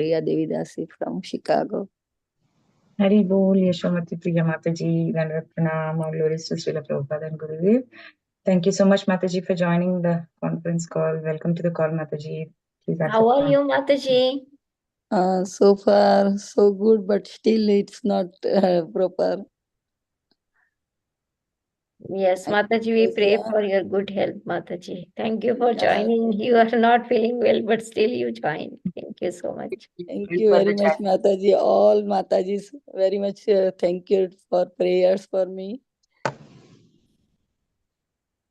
Priya Devidasi from Chicago. Hari Bol, Yashomati Priya Mataji, Dandavat Pranam, all glories to Srila Prabhupada and Gurudev. Thank you so much, Mataji, for joining the conference call. Welcome to the call, Mataji. Please How are you, Mataji? So far, so good, but still it's not proper. Yes, Mataji, we pray for your good health, Mataji. Thank you for joining. You are not feeling well, but still you joined. Thank you so much. Thank you very much, Mataji. All Matajis, very much thank you for prayers for me.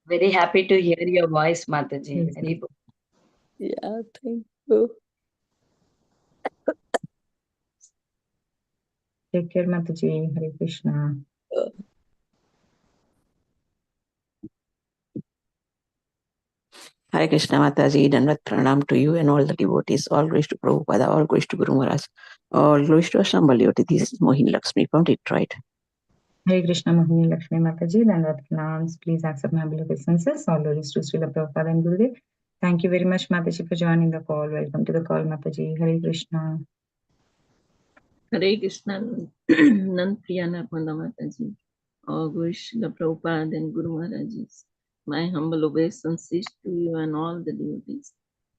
Very happy to hear your voice, Mataji. Yes. Very good. Yeah, thank you. Take care, Mataji. Hare Krishna. Hare Krishna Mataji, Dandavat Pranam to you and all the devotees. All glories to Prabhupada, all glories to Guru Maharaj, all glories to Ashram Devotee. This is Mohini Lakshmi from Detroit. Hare Krishna, Mohini Lakshmi Mataji, Dandavat Pranams. Please accept my humble obeisances. All glories to Srila Prabhupada and Gurudev. Thank you very much, Mataji, for joining the call. Welcome to the call, Mataji. Hare Krishna. Hare Krishna, Nanpriya Narmada Mataji, all glories to the Prabhupada and Guru Maharajis. My humble obeisances to you and all the devotees.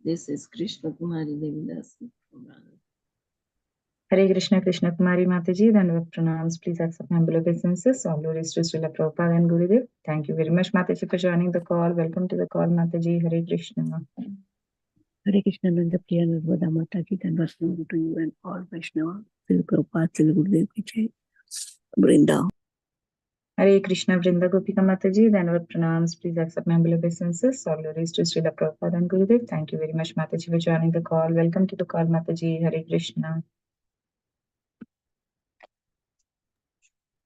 This is Krishna Kumari Devidasi from Rana. Hare Krishna, Krishna Kumari Mataji, Dandavat Pranams. Please accept my humble obeisances. All glories to Srila Prabhupada and Gurudev. Thank you very much, Mataji, for joining the call. Welcome to the call, Mataji. Hare Krishna. Hare Krishna, Nanpriya Narmada Mataji, Dandavat Pranam to you and all Vaishnava. Srila Prabhupada, Srila Gurudev ki jai. Vrinda. Hare Krishna, Vrinda Gopika Mataji, Dandavat Pranams. Please accept my humble obeisances. All glories to Srila Prabhupada and Gurudev. Thank you very much, Mataji, for joining the call. Welcome to the call, Mataji. Hare Krishna.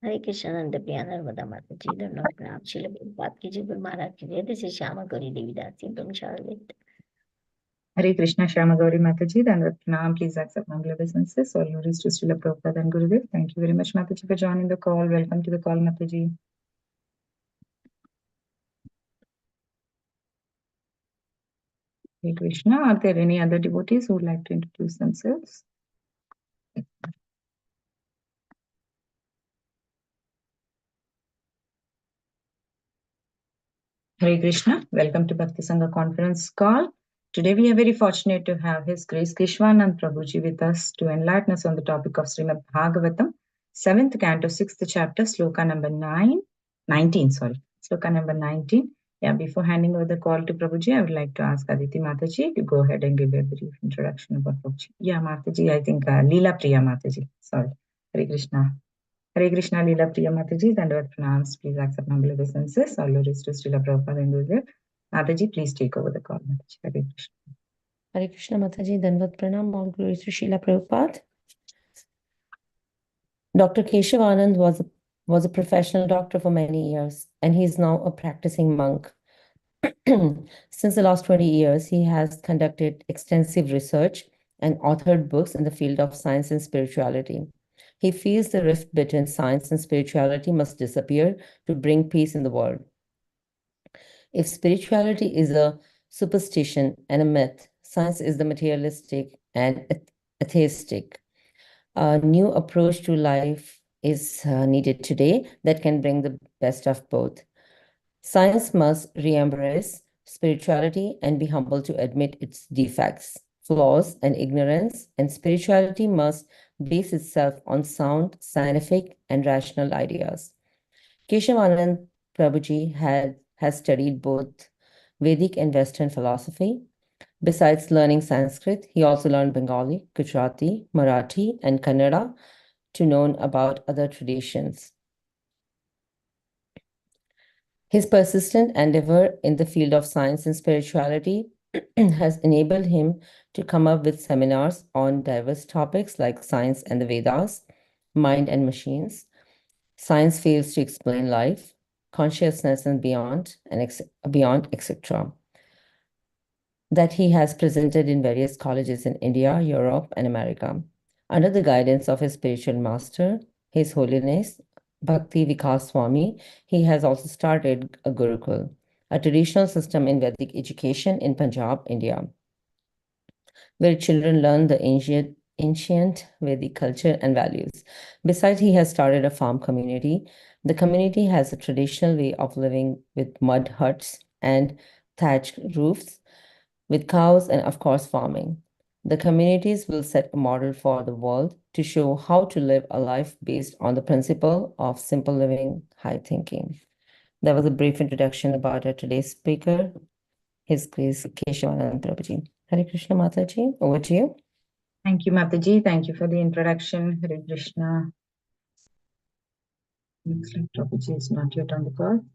Hare Krishna, Nanpriya Narmada Mataji, Dandavat Pranam, Srila Prabhupada ki jai, Guru Maharaj ki jai. This is Shyama Gauri Devidasi from Charlotte. Hare Krishna, Shyama Gauri Mataji, Dandavat Pranam. Please accept my humble obeisances. All glories to Srila Prabhupada and Gurudev. Thank you very much, Mataji, for joining the call. Welcome to the call, Mataji. Hare Krishna. Are there any other devotees who would like to introduce themselves? Hare Krishna. Welcome to Bhakti Sangha conference call. Today we are very fortunate to have His Grace Keshavanand Prabhuji with us to enlighten us on the topic of Srimad Bhagavatam, 7th canto, 6th chapter, sloka number 19. Sloka number 19. Yeah, before handing over the call to Prabhuji, I would like to ask Aditi Mataji to go ahead and give a brief introduction about Prabhuji. Yeah, Mataji, I think Leela Priya Mataji. Sorry. Hare Krishna. Hare Krishna, Leela Priya Mataji, Dandavat Pranams. Please accept humble obeisances. All glories to Srila Prabhupada and Gurudev. Mataji, please take over the call. Mataji, Hare Krishna. Hare Krishna Mataji, Dandavat Pranam, all glories to Srila Prabhupada. Dr. Keshavanand was a professional doctor for many years, and he is now a practicing monk. Since the last 20 years, he has conducted extensive research and authored books in the field of science and spirituality. He feels the rift between science and spirituality must disappear to bring peace in the world. If spirituality is a superstition and a myth, science is the materialistic and atheistic. A new approach to life is needed today that can bring the best of both. Science must re-embrace spirituality and be humble to admit its defects, flaws, and ignorance, and spirituality must base itself on sound, scientific, and rational ideas. Keshavanand Prabhuji has studied both Vedic and Western philosophy. Besides learning Sanskrit, he also learned Bengali, Gujarati, Marathi, and Kannada to know about other traditions. His persistent endeavor in the field of science and spirituality has enabled him to come up with seminars on diverse topics like science and the Vedas, mind and machines, science fails to explain life, consciousness and beyond, etc. that he has presented in various colleges in India, Europe, and America. Under the guidance of his spiritual master, His Holiness Bhakti Vikas Swami, he has also started a Gurukul, a traditional system in Vedic education in Punjab, India, where children learn the ancient Vedic culture and values. Besides, he has started a farm community. The community has a traditional way of living with mud huts and thatched roofs, with cows and, of course, farming. The communities will set a model for the world to show how to live a life based on the principle of simple living, high thinking. That was a brief introduction about our today's speaker, His Grace Keshavanand Prabhuji. Hare Krishna Mataji, over to you. Thank you, Mataji. Thank you for the introduction. Hare Krishna. Looks like Prabhuji is not yet on the call.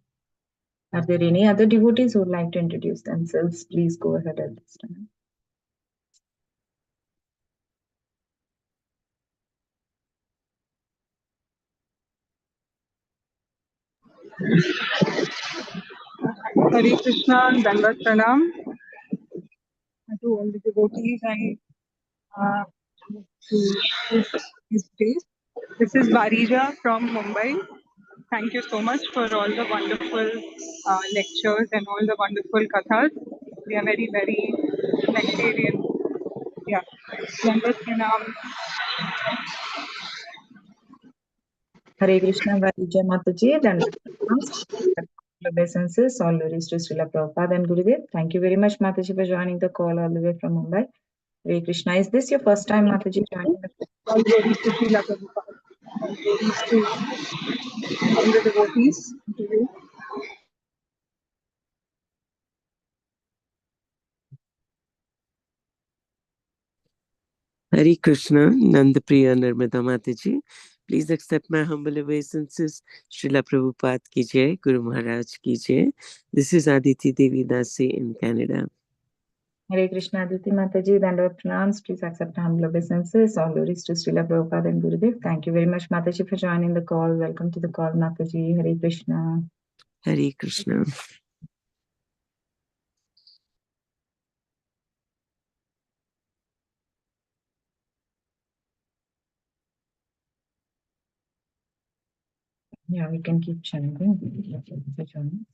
Are there any other devotees who would like to introduce themselves? Please go ahead at this time. Hare Krishna, Dandavat Pranam to all the devotees and to his place. This is Varija from Mumbai. Thank you so much for all the wonderful lectures and all the wonderful kathas. They are very, very sectarian. Yeah. Dandavat Pranam. Hare Krishna, Varija Mataji, then obeisances, all glories to Srila Prabhupada and Gurudev. Thank you very much, Mataji, for joining the call all the way from Mumbai. Hare Krishna. Is this your first time, Mataji, joining the call? All glories to Srila Prabhupada. All glories to all the devotees. To you. Hare Krishna, Nandapriya Narmada Mataji. Please accept my humble obeisances. Srila Prabhupada ki jai, Guru Maharaj ki jai. This is Aditi Devi Dasi in Canada. Hare Krishna, Aditi Mataji, Dandavat Pranams. Please accept humble obeisances. All glories to Srila Prabhupada and Gurudev. Thank you very much, Mataji, for joining the call. Welcome to the call, Mataji. Hare Krishna. Hare Krishna. Yeah, we can keep chanting. For joining.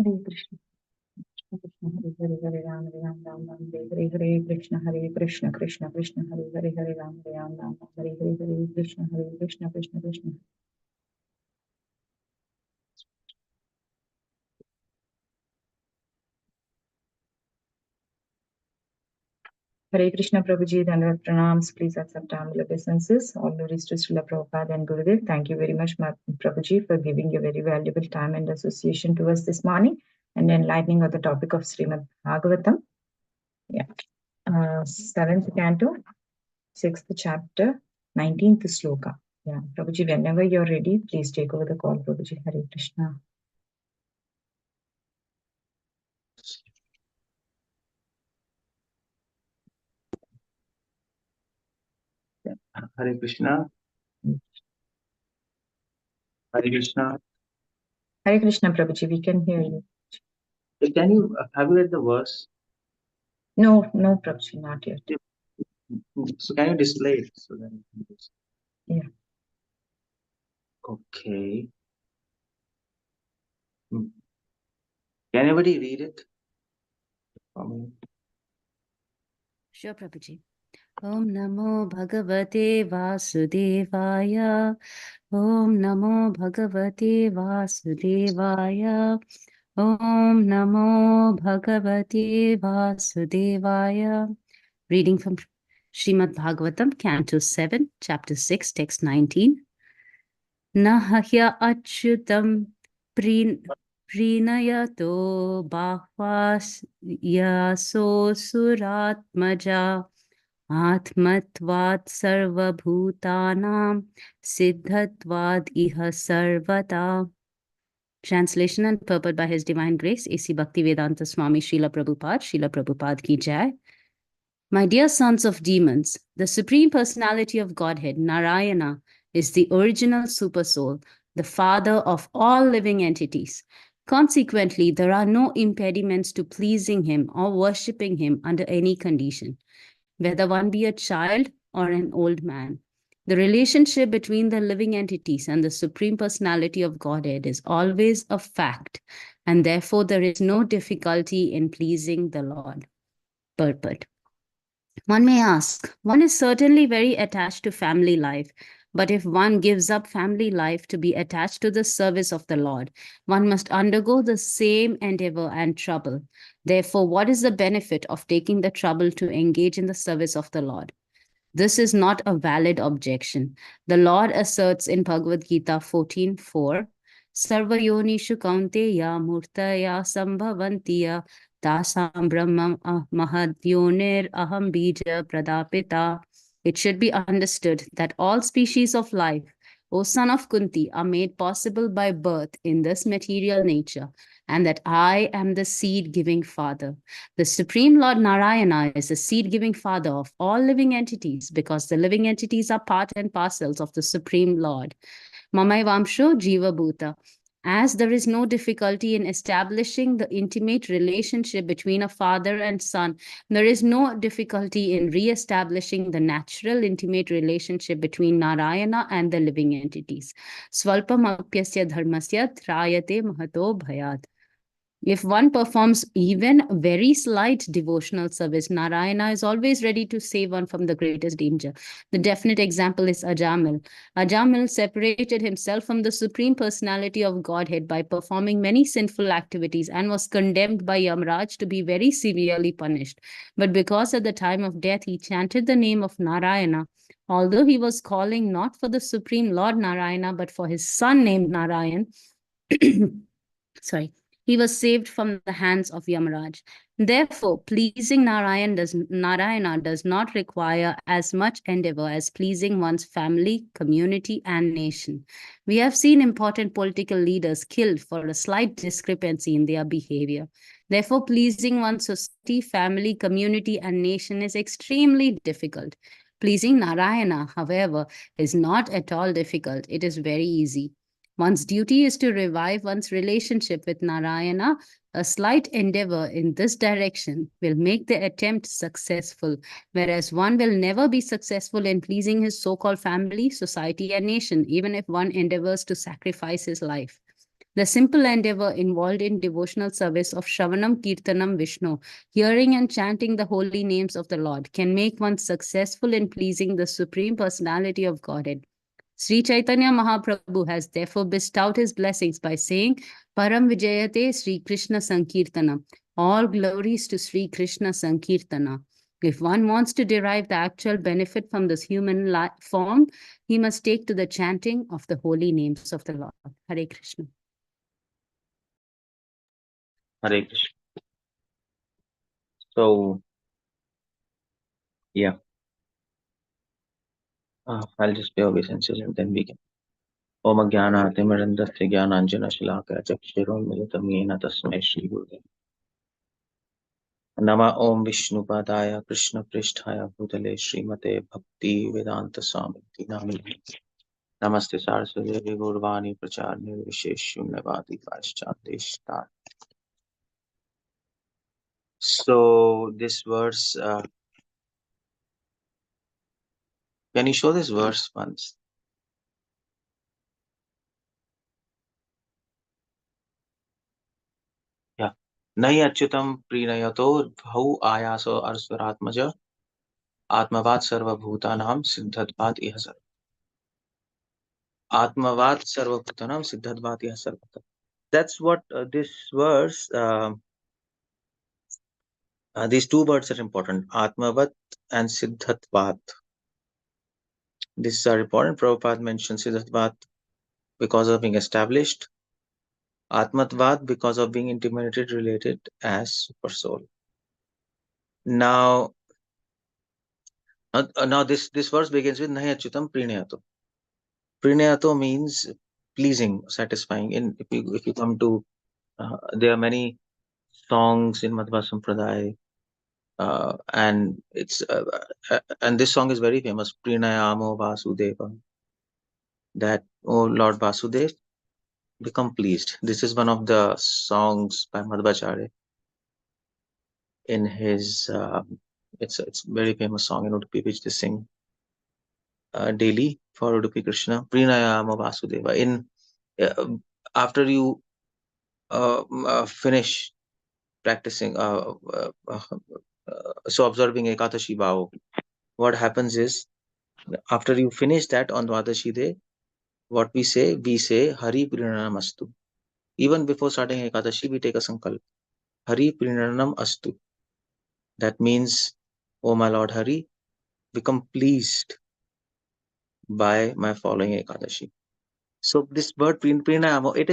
Hare Krishna. Hare Hare Ram Ram Ram Hare Hare Krishna Hare Krishna Krishna Krishna Hare Hare Hare Ram Ram Hare Hare Krishna Hare Krishna Krishna Krishna. Hare Krishna Prabhuji, Dandavat Pranams. Please accept humble obeisances. All glories to Srila Prabhupada and Gurudev. Thank you very much, Prabhuji, for giving your very valuable time and association to us this morning and enlightening on the topic of Srimad Bhagavatam. Yeah. 7th canto, 6th chapter, 19th sloka. Yeah, Prabhuji, whenever you're ready, please take over the call, Prabhuji. Hare Krishna. Hare Krishna. Hare Krishna. Hare Krishna, Prabhuji, we can hear you. Can you have you read the verse? No, Prabhuji, not yet. So can you display it so that we can just... Yeah. Okay. Can anybody read it for me? Sure, Prabhuji. Om Namo Bhagavate Vasudevaya. Om Namo Bhagavate Vasudevaya. Om Namo Bhagavate Vasudevaya. Reading from Srimad Bhagavatam, Canto 7, Chapter 6, Text 19. Nahya achyutam prinayato bahvas yaso suratmaja atmatvat sarvabhutanam siddhatvad iha sarvata. Translation and purport by His Divine Grace, A.C. Bhaktivedanta Swami Srila Prabhupada ki jai. My dear sons of demons, the Supreme Personality of Godhead, Narayana, is the original Supersoul, the father of all living entities. Consequently, there are no impediments to pleasing him or worshipping him under any condition, whether one be a child or an old man. The relationship between the living entities and the Supreme Personality of Godhead is always a fact, and therefore there is no difficulty in pleasing the Lord. Purport. One may ask, one is certainly very attached to family life, but if one gives up family life to be attached to the service of the Lord, one must undergo the same endeavor and trouble. Therefore, what is the benefit of taking the trouble to engage in the service of the Lord? This is not a valid objection. The Lord asserts in Bhagavad Gita 14:4, Sarva yonishu kaunteya murtaya sambhavantiya tasam brahma mahadyoner aham bija pradapita. It should be understood that all species of life, O son of Kunti, are made possible by birth in this material nature, and that I am the seed-giving father. The Supreme Lord Narayana is the seed-giving father of all living entities because the living entities are part and parcels of the Supreme Lord. Mamaivamsho Jiva Bhuta. As there is no difficulty in establishing the intimate relationship between a father and son, there is no difficulty in re-establishing the natural intimate relationship between Narayana and the living entities. Swalpamapyasya dharmasya trayate mahato bhayat. If one performs even very slight devotional service, Narayana is always ready to save one from the greatest danger. The definite example is Ajamil. Ajamil separated himself from the Supreme Personality of Godhead by performing many sinful activities and was condemned by Yamraj to be very severely punished. But because at the time of death he chanted the name of Narayana, although he was calling not for the Supreme Lord Narayana, but for his son named Narayan, sorry, he was saved from the hands of Yamaraj. Therefore, pleasing Narayana does not require as much endeavor as pleasing one's family, community, and nation. We have seen important political leaders killed for a slight discrepancy in their behavior. Therefore, pleasing one's society, family, community, and nation is extremely difficult. Pleasing Narayana, however, is not at all difficult. It is very easy. One's duty is to revive one's relationship with Narayana. A slight endeavor in this direction will make the attempt successful, whereas one will never be successful in pleasing his so-called family, society, and nation, even if one endeavors to sacrifice his life. The simple endeavor involved in devotional service of Shravanam Kirtanam Vishnu, hearing and chanting the holy names of the Lord, can make one successful in pleasing the Supreme Personality of Godhead. Sri Chaitanya Mahaprabhu has therefore bestowed his blessings by saying, Param Vijayate Sri Krishna Sankirtana. All glories to Sri Krishna Sankirtana. If one wants to derive the actual benefit from this human form, he must take to the chanting of the holy names of the Lord. Hare Krishna. Hare Krishna. So, yeah, I'll just pay obeisances and then we can. Om Jnana Timirandasya Jnananjana Shalaka Chakshiromilitam Yena Tasmai Shri Gurave Nama Om Vishnu Padaya Krishna Pristhaya Bhutale Srimate Bhakti Vedanta Swamiti Namini Namaste Saraswati Gurvani Pracharni Visheshunyavadi Paschatishta. So this verse, can you show this verse once? Yeah. Nai achyutam prinayato bhau ayaso arsvaratmaja atmavat sarva bhutanam siddhatvat ihasar. Atmavat sarva bhutanam siddhatvat ihasar. That's what this verse, these two words are important. Atmavat and siddhatvat. These are important. Prabhupada mentions siddhatvat because of being established. Atmatvat because of being intimately related as super soul. Now this verse begins with Nahi Achyutam Prinayato. Prinayato means pleasing, satisfying. If you come to, there are many songs in Madhva Sampradaya, and and this song is very famous. Prinayamo Vasudeva. That, oh Lord Vasudeva, become pleased. This is one of the songs by Madhvacharya in his. It's very famous song in Udupi which they sing. daily for Udupi Krishna. Pranayama Vasudeva. After you finish practicing, so observing Ekadashi Bhava, what happens is, after you finish that on Dwadashi day, what we say Hari Pranam Astu. Even before starting Ekadashi, we take a sankalp. Hari Pranam Astu. That means, oh my Lord Hari, become pleased by my following Ekadashi. So this word pranayama, it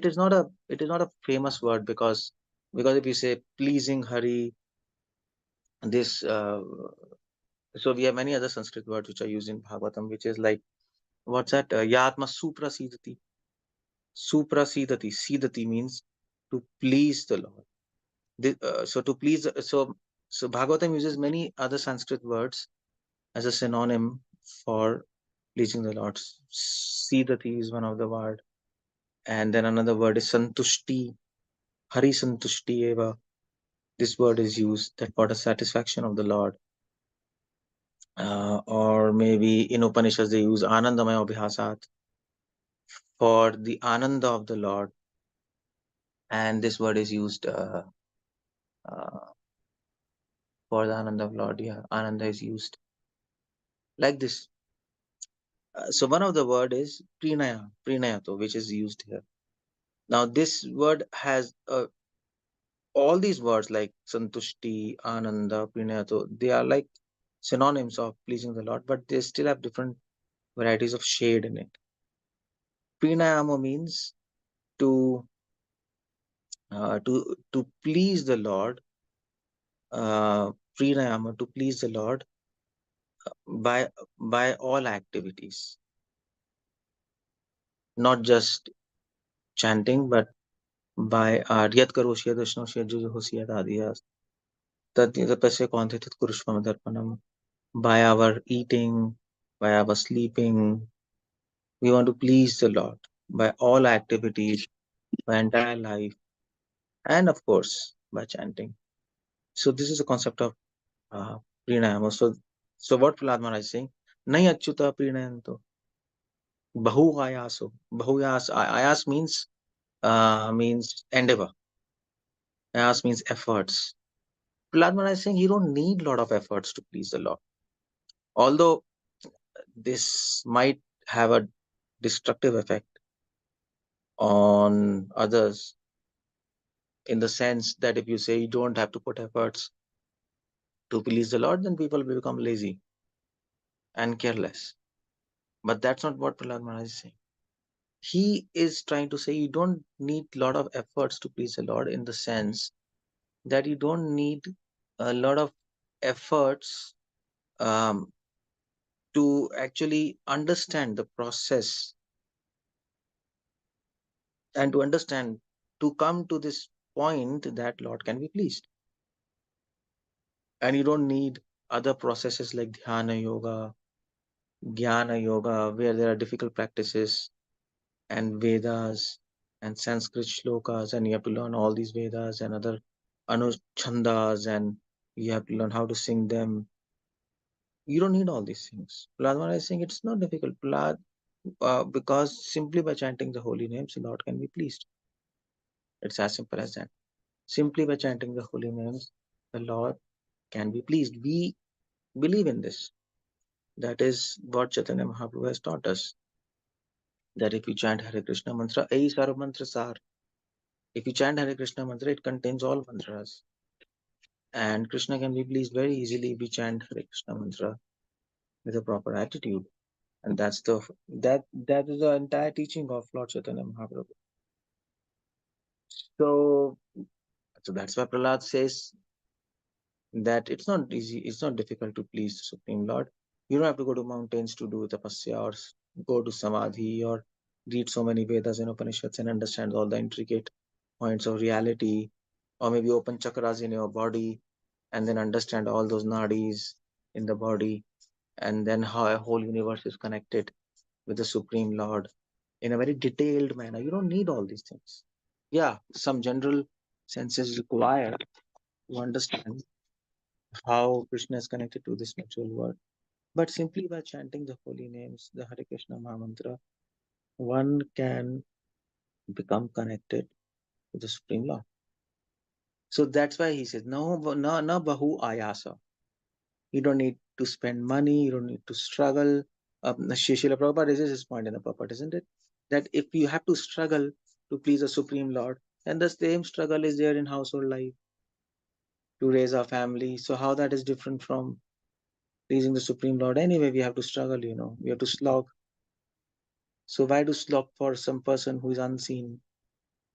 is not a famous word, because if you say pleasing Hari, this so we have many other Sanskrit words which are used in Bhagavatam, which is like, what's that? Yatma suprasidati. Suprasidati. Sidati means to please the Lord. So to please, so Bhagavatam uses many other Sanskrit words as a synonym for pleasing the Lord. Sidati is one of the word, and then another word is santushti. Hari santushti eva. This word is used, that for the satisfaction of the Lord. Or maybe in Upanishads they use anandamaya abhasat, for the ananda of the Lord. And this word is used for the ananda of Lord. Yeah, ananda is used like this. So one of the word is prinayato, which is used here. Now this word has all these words like santushti, ananda, prinayato, they are like synonyms of pleasing the Lord, but they still have different varieties of shade in it. Pranayama means to please the Lord. Pranayama, to please the Lord by all activities, not just chanting, but by yat karoshya dashnosya jujuhosya adiyas tat tapasya kontitit kurushvam darpanam. By our eating, by our sleeping, we want to please the Lord by all activities, by entire life, and of course by chanting. So this is the concept of pranayama. So what Prahlad Maharaj is saying, nahi achyuta pranayanto bahu ayaso. Ayas means endeavor. Ayas means efforts. Prahlad Maharaj is saying you don't need a lot of efforts to please the Lord. Although this might have a destructive effect on others, in the sense that if you say you don't have to put efforts to please the Lord, then people will become lazy and careless. But that's not what Prahlad Maharaj is saying. He is trying to say you don't need a lot of efforts to please the Lord, in the sense that you don't need a lot of efforts to actually understand the process, and to come to this point that Lord can be pleased. And you don't need other processes like dhyana yoga, jnana yoga, where there are difficult practices, and Vedas and Sanskrit shlokas, and you have to learn all these Vedas and other anuchandas, and you have to learn how to sing them. You don't need all these things. Prahlad Maharaj is saying it's not difficult, because simply by chanting the holy names, the Lord can be pleased. It's as simple as that. Simply by chanting the holy names, the Lord can be pleased. We believe in this. That is what Chaitanya Mahaprabhu has taught us. That if you chant Hare Krishna mantra, Ei Sarva Mantra Sar. If you chant Hare Krishna mantra, it contains all mantras. And Krishna can be pleased very easily if we chant Hare Krishna mantra with a proper attitude. And that is the entire teaching of Lord Chaitanya Mahaprabhu. So that's why Prahlad says that it's not easy, it's not difficult to please the Supreme Lord. You don't have to go to mountains to do tapasya, or go to samadhi, or read so many Vedas and Upanishads and understand all the intricate points of reality, or maybe open chakras in your body and then understand all those nadis in the body, and then how a whole universe is connected with the Supreme Lord in a very detailed manner. You don't need all these things. Yeah, some general sense is required to understand how Krishna is connected to this natural world. But simply by chanting the holy names, the Hare Krishna Mahamantra, one can become connected to the Supreme Lord. So that's why he says, no, no bahu ayasa. You don't need to spend money, you don't need to struggle. Srila Prabhupada raises his point in the purport, isn't it? That if you have to struggle to please the Supreme Lord, then the same struggle is there in household life to raise our family. So how that is different from pleasing the Supreme Lord? Anyway, we have to struggle, we have to slog. So why do slog for some person who is unseen?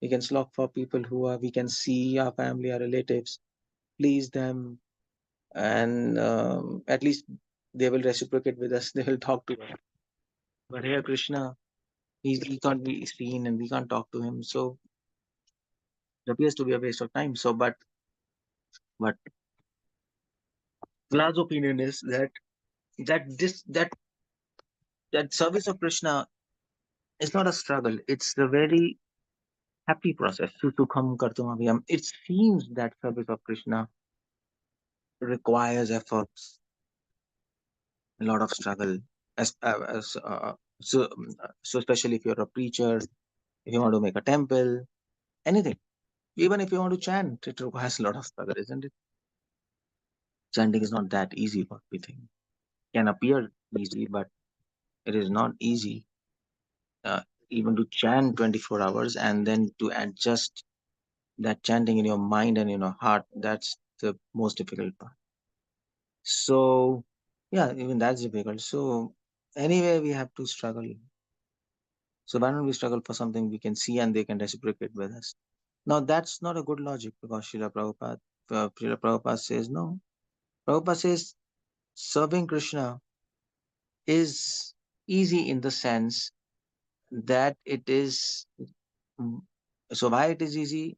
We can slog for people we can see, our family, our relatives, please them, and at least they will reciprocate with us. They will talk to us. But here, Krishna, he can't be seen and we can't talk to him. So it appears to be a waste of time. So, but Vlad's opinion is that service of Krishna is not a struggle. It's a very happy process. Susukham kartum abhyam. It seems that service of Krishna requires efforts, a lot of struggle. So, so especially if you're a preacher, if you want to make a temple, anything, even if you want to chant, it requires a lot of struggle, isn't it? Chanting is not that easy, what we think. Can appear easy, but it is not easy. Uh, even to chant 24 hours and then to adjust that chanting in your mind and in your heart, that's the most difficult part. So, yeah, even that's difficult. So, anyway, we have to struggle. So, why don't we struggle for something we can see and they can reciprocate with us? Now, that's not a good logic because Srila Prabhupada says no. Prabhupada says serving Krishna is easy in the sense that it is. So, why it is easy?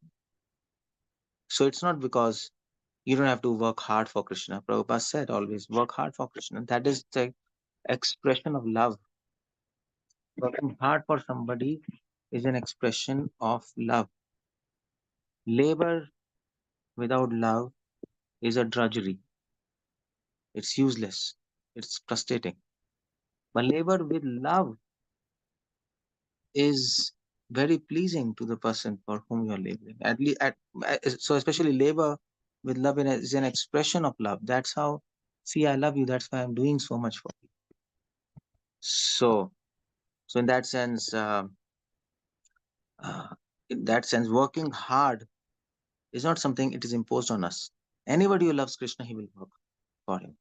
So, it's not because you don't have to work hard for Krishna. Prabhupada said always work hard for Krishna. That is the expression of love. Working hard for somebody is an expression of love. Labor without love is a drudgery. It's useless. It's frustrating. But labor with love is very pleasing to the person for whom you are laboring. So especially labor with love is an expression of love. That's how, see, I love you. That's why I'm doing so much for you. So in that sense, working hard is not something it is imposed on us. Anybody who loves Krishna, he will work for him.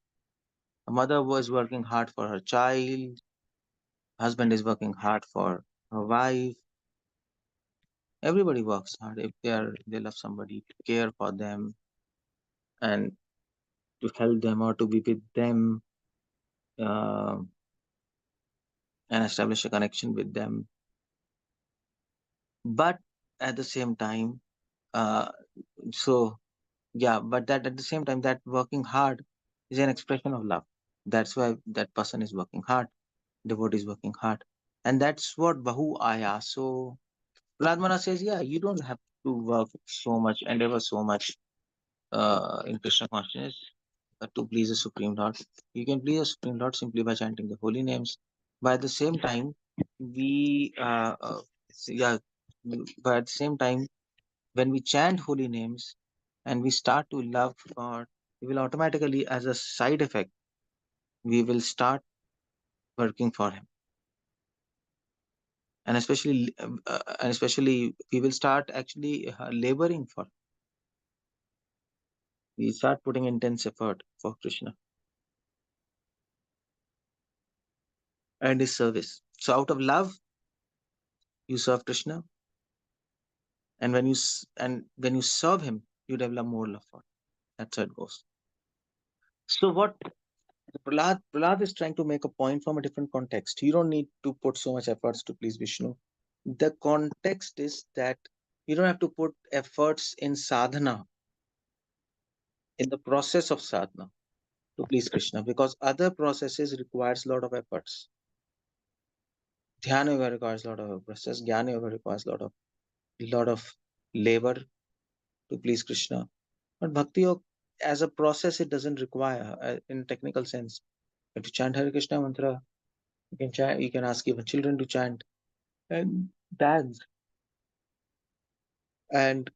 A mother was working hard for her child. Husband is working hard for her wife. Everybody works hard if they love somebody, to care for them and to help them or to be with them uh, and establish a connection with them. But at the same time, uh, but that at the same time, that working hard is an expression of love. That's why that person is working hard, devotee is working hard. And that's what Bahu Aya. So Radmana says, yeah, you don't have to work so much, endeavor so much in Krishna consciousness to please the Supreme Lord. You can please the Supreme Lord simply by chanting the holy names. But at the same time, but at the same time, when we chant holy names and we start to love God, we will automatically, as a side effect, we will start working for Him, and especially we will start actually laboring for. We start putting intense effort for Krishna and His service. So out of love, you serve Krishna, and when you serve Him, you develop more love for Him. That's how it goes. So what Prahlad is trying to make a point from a different context. You don't need to put so much efforts to please Vishnu. The context is that you don't have to put efforts in sadhana, in the process of sadhana, to please Krishna, because other processes requires a lot of efforts. Dhyana yoga requires a lot of process. Jnana yoga requires a lot of labor to please Krishna. But bhakti yoga, as a process, it doesn't require, in technical sense, to chant Hare Krishna mantra. You can chant. You can ask even children to chant and dance and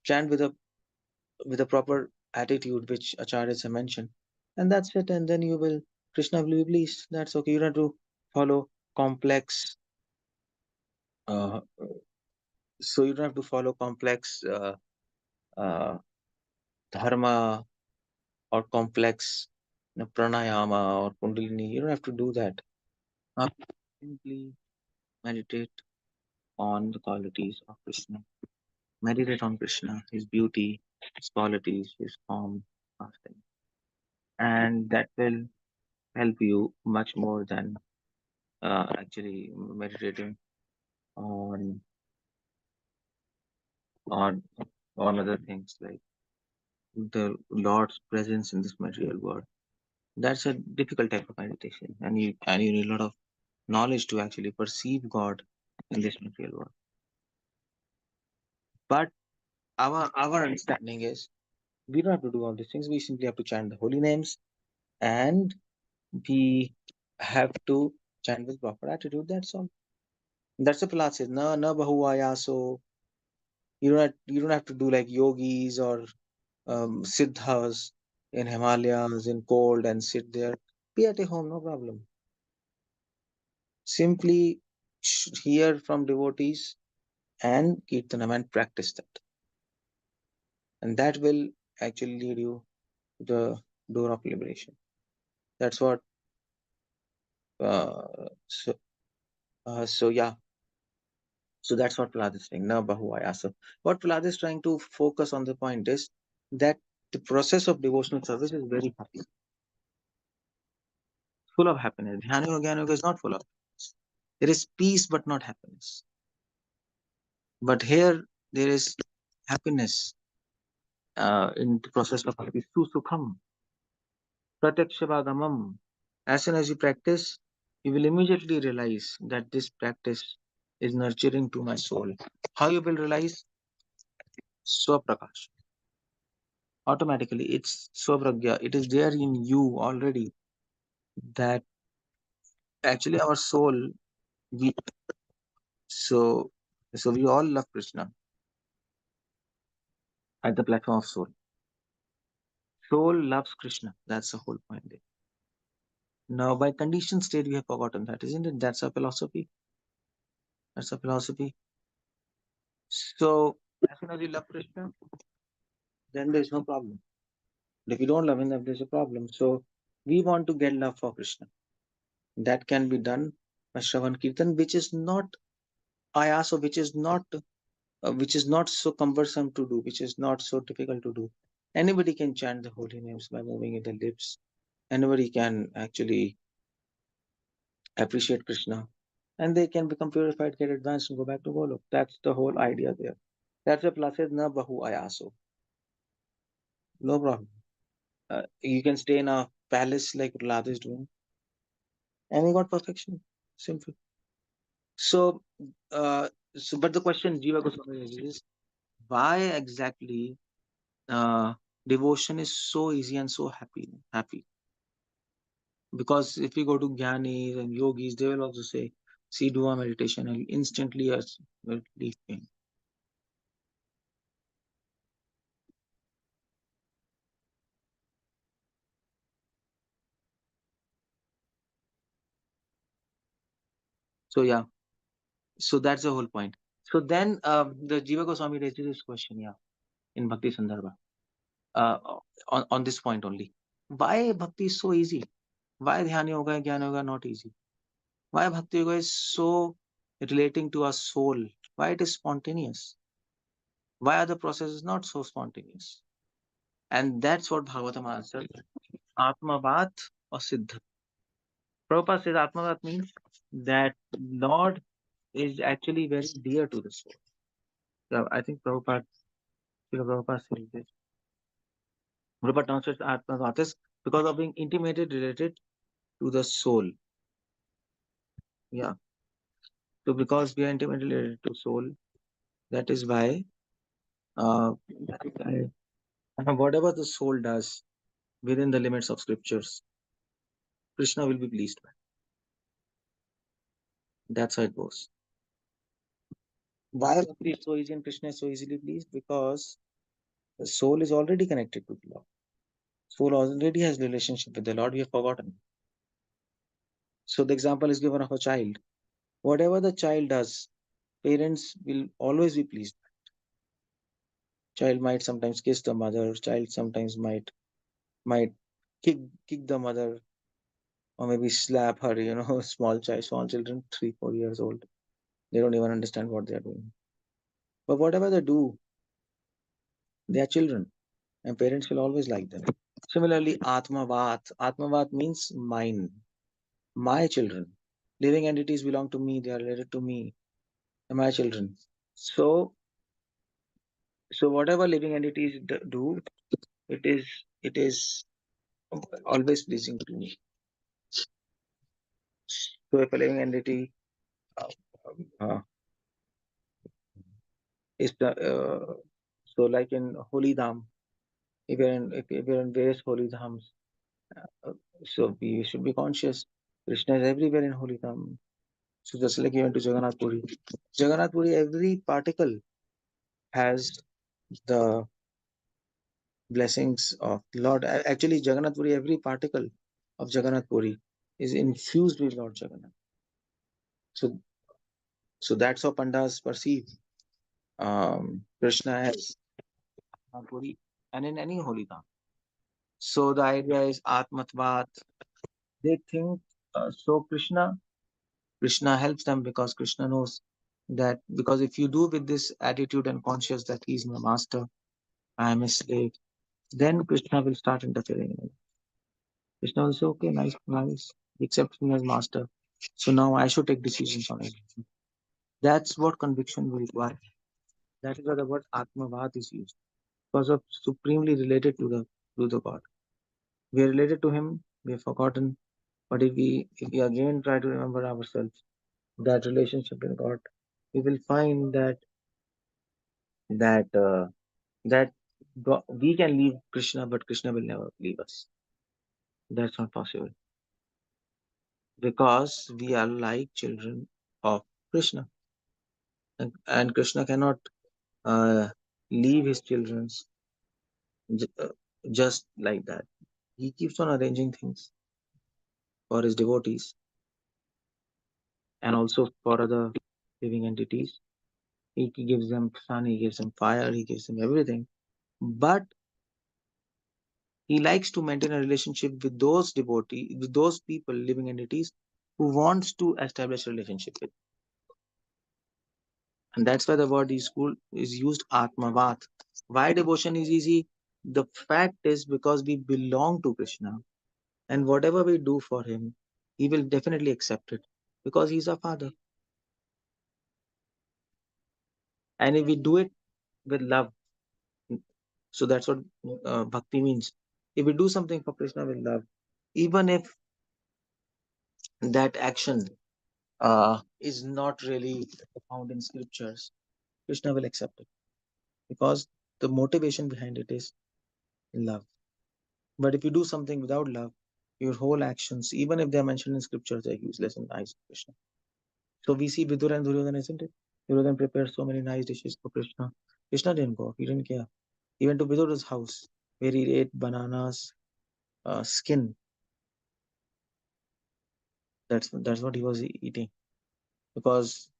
chant with a proper attitude, which acharyas have mentioned, and that's it. And then you will Krishna will be pleased. That's okay. You don't have to follow complex. Uh, so you don't have to follow complex uh, dharma or complex pranayama or kundalini. You don't have to do that. Simply meditate on the qualities of Krishna. Meditate on Krishna, his beauty, his qualities, his form of things. And that will help you much more than actually meditating on on on other things like the Lord's presence in this material world. That's a difficult type of meditation, and you need a lot of knowledge to actually perceive God in this material world. But our understanding is we don't have to do all these things. We simply have to chant the holy names, and we have to chant with proper attitude. That's all. That's the philosophy. Na bahuvaya. So you don't have to do like yogis or siddhas in Himalayas in cold and sit there. Be at a home, no problem. Simply hear from devotees and kirtanam and practice that, and that will actually lead you to the door of liberation. That's what. So yeah. So that's what Prahlad is saying. Na bahuvaya. So what Prahlad is trying to focus on the point is that the process of devotional service is very happy, full of happiness. Dhyana yoga, Jnana yoga is not full of happiness. There is peace but not happiness. But here there is happiness in the process of bhakti. Susukham, pratyakshavagamam. As soon as you practice, you will immediately realize that this practice is nurturing to my soul. How you will realize? Swaprakash. Automatically, it's Swapragya. It is there in you already that actually our soul, we so we all love Krishna at the platform of soul. Soul loves Krishna. That's the whole point there. Now, by conditioned state, we have forgotten that, isn't it? That's a philosophy. That's a philosophy. So, as soon as you love Krishna, then there's no problem. But if you don't love him, then there's a problem. So, we want to get love for Krishna. That can be done by Shravan Kirtan, which is not ayasa, which is not so cumbersome to do, which is not so difficult to do. Anybody can chant the holy names by moving the lips. Anybody can actually appreciate Krishna, and they can become purified, get advanced, and go back to Golok. That's the whole idea there. That's why Plus says na bahu ayaso. No problem. You can stay in a palace like Prahlad is doing, and you got perfection. Simple. So, but the question Jiva Goswami raises is why exactly devotion is so easy and so happy. Because if we go to Jnanis and yogis, they will also say, see, do a meditation and instantly will leave pain. So yeah, so that's the whole point. So then the Jiva Goswami raises this question, yeah, in Bhakti Sandarbha, uh, on this point only. Why Bhakti is so easy? Why Dhyana Yoga and Jnana Yoga not easy? Why Bhakti Yoga is so relating to our soul? Why it is spontaneous? Why are the processes not so spontaneous? And that's what Bhagavatam answers. Atmavat or Siddha. Prabhupada says Atmavat means that Lord is actually very dear to the soul. So I think Prabhupada says this. Prabhupada translates Atmavat is because of being intimately related to the soul. Yeah. So because we are intimately related to soul, that is why whatever the soul does within the limits of scriptures, Krishna will be pleased by. That's how it goes. Why Bhakti is so easy and Krishna is so easily pleased? Because the soul is already connected to the Lord. Soul already has relationship with the Lord. We have forgotten. So the example is given of a child. Whatever the child does, parents will always be pleased. Child might sometimes kiss the mother. Child sometimes might kick the mother, or maybe slap her. Small children, 3-4 years old, they don't even understand what they are doing. But whatever they do, they are children, and parents will always like them. Similarly, Atmavat means mine, my children. Living entities belong to me, they are related to me, and my children. So whatever living entities do, it is always pleasing to me. So if a living entity uh, is so like in Holy Dham, if you're in various Holy Dhams, so we should be conscious. Krishna is everywhere in Holy Dham. So just like you went to Jagannath Puri. Jagannath Puri, every particle has the blessings of Lord. Actually, Jagannath Puri, every particle of Jagannath Puri is infused with Lord Jagannath. So that's how Pandas perceive Krishna as Jagannath Puri and in any holy dham. So the idea is Atmatvat. They think so. Krishna helps them because Krishna knows that, because if you do with this attitude and conscious that he is my master, I am his slave, then Krishna will start interfering in it. Krishna will say, okay, nice. He accepts me as master. So now I should take decisions on it. That's what conviction will require. That is why the word Atmavat is used. Because of supremely related to the God. We are related to him, we have forgotten. But if we again try to remember ourselves, that relationship with God, we will find that we can leave Krishna, but Krishna will never leave us. That's not possible. Because we are like children of Krishna. And Krishna cannot leave his children just like that. He keeps on arranging things for his devotees and also for other living entities. He gives them sun, he gives them fire, he gives them everything. But he likes to maintain a relationship with those devotees, with those people, living entities, who wants to establish a relationship with. And that's why the word is used Atmavat. Why devotion is easy? The fact is because we belong to Krishna. And whatever we do for him, he will definitely accept it. Because he's our father. And if we do it with love, so that's what bhakti means. If we do something for Krishna with love, even if that action is not really found in scriptures, Krishna will accept it because the motivation behind it is love. But if you do something without love, your whole actions, even if they are mentioned in scriptures, are useless in the eyes of Krishna. So we see Vidur and Duryodhana, isn't it? Duryodhana prepared so many nice dishes for Krishna. Krishna didn't go, he didn't care. He went to Vidur's house where he ate bananas, skin. That's what he was eating. Because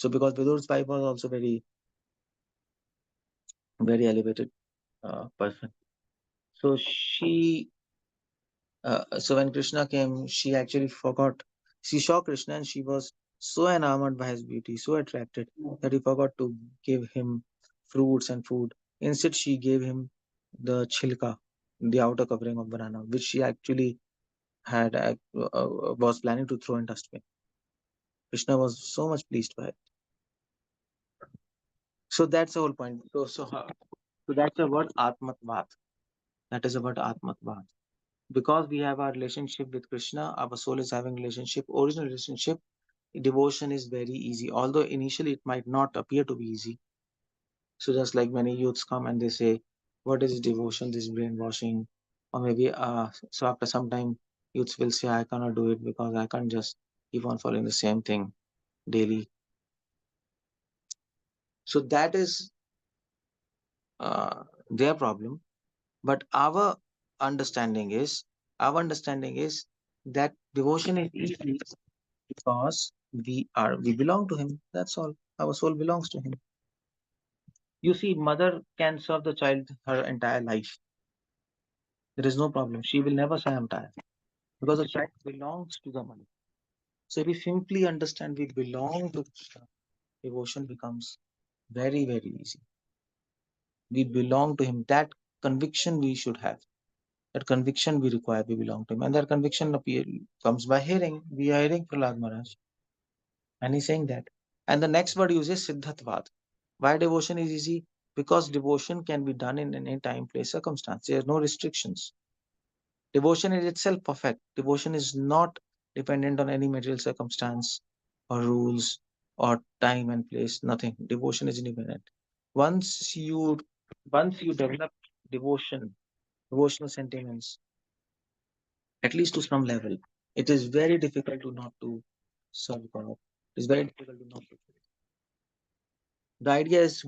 Vidur's wife was also very, very elevated person. So so when Krishna came, she actually forgot. She saw Krishna and she was so enamored by his beauty, so attracted that he forgot to give him fruits and food. Instead, she gave him the chilka, the outer covering of banana, which she actually was planning to throw in dustbin. Krishna was so much pleased by it. So that's the whole point. So that's the word Atmatvat. That is the word Atmatvat. Because we have our relationship with Krishna, our soul is having relationship, original relationship, devotion is very easy. Although initially it might not appear to be easy. So just like many youths come and they say, what is devotion, this brainwashing? Or maybe so after some time Youths will say, I cannot do it because I can't just keep on following the same thing daily. So that is their problem. But our understanding is that devotion is easy because we belong to him. That's all. Our soul belongs to him. You see, mother can serve the child her entire life. There is no problem. She will never say I'm tired because the child belongs to the mother. So if we simply understand we belong to Krishna, devotion becomes very, very easy. We belong to him. That conviction we should have. That conviction we require, we belong to him. And that conviction comes by hearing. We are hearing Prahlad Maharaj. And he's saying that. And the next word uses Siddhatvad. Why devotion is easy? Because devotion can be done in any time, place, circumstance. There are no restrictions. Devotion is itself perfect. Devotion is not dependent on any material circumstance or rules or time and place. Nothing. Devotion is independent. Once you develop devotional sentiments, at least to some level, it is very difficult to not to serve God. It is very difficult to not to. The idea is,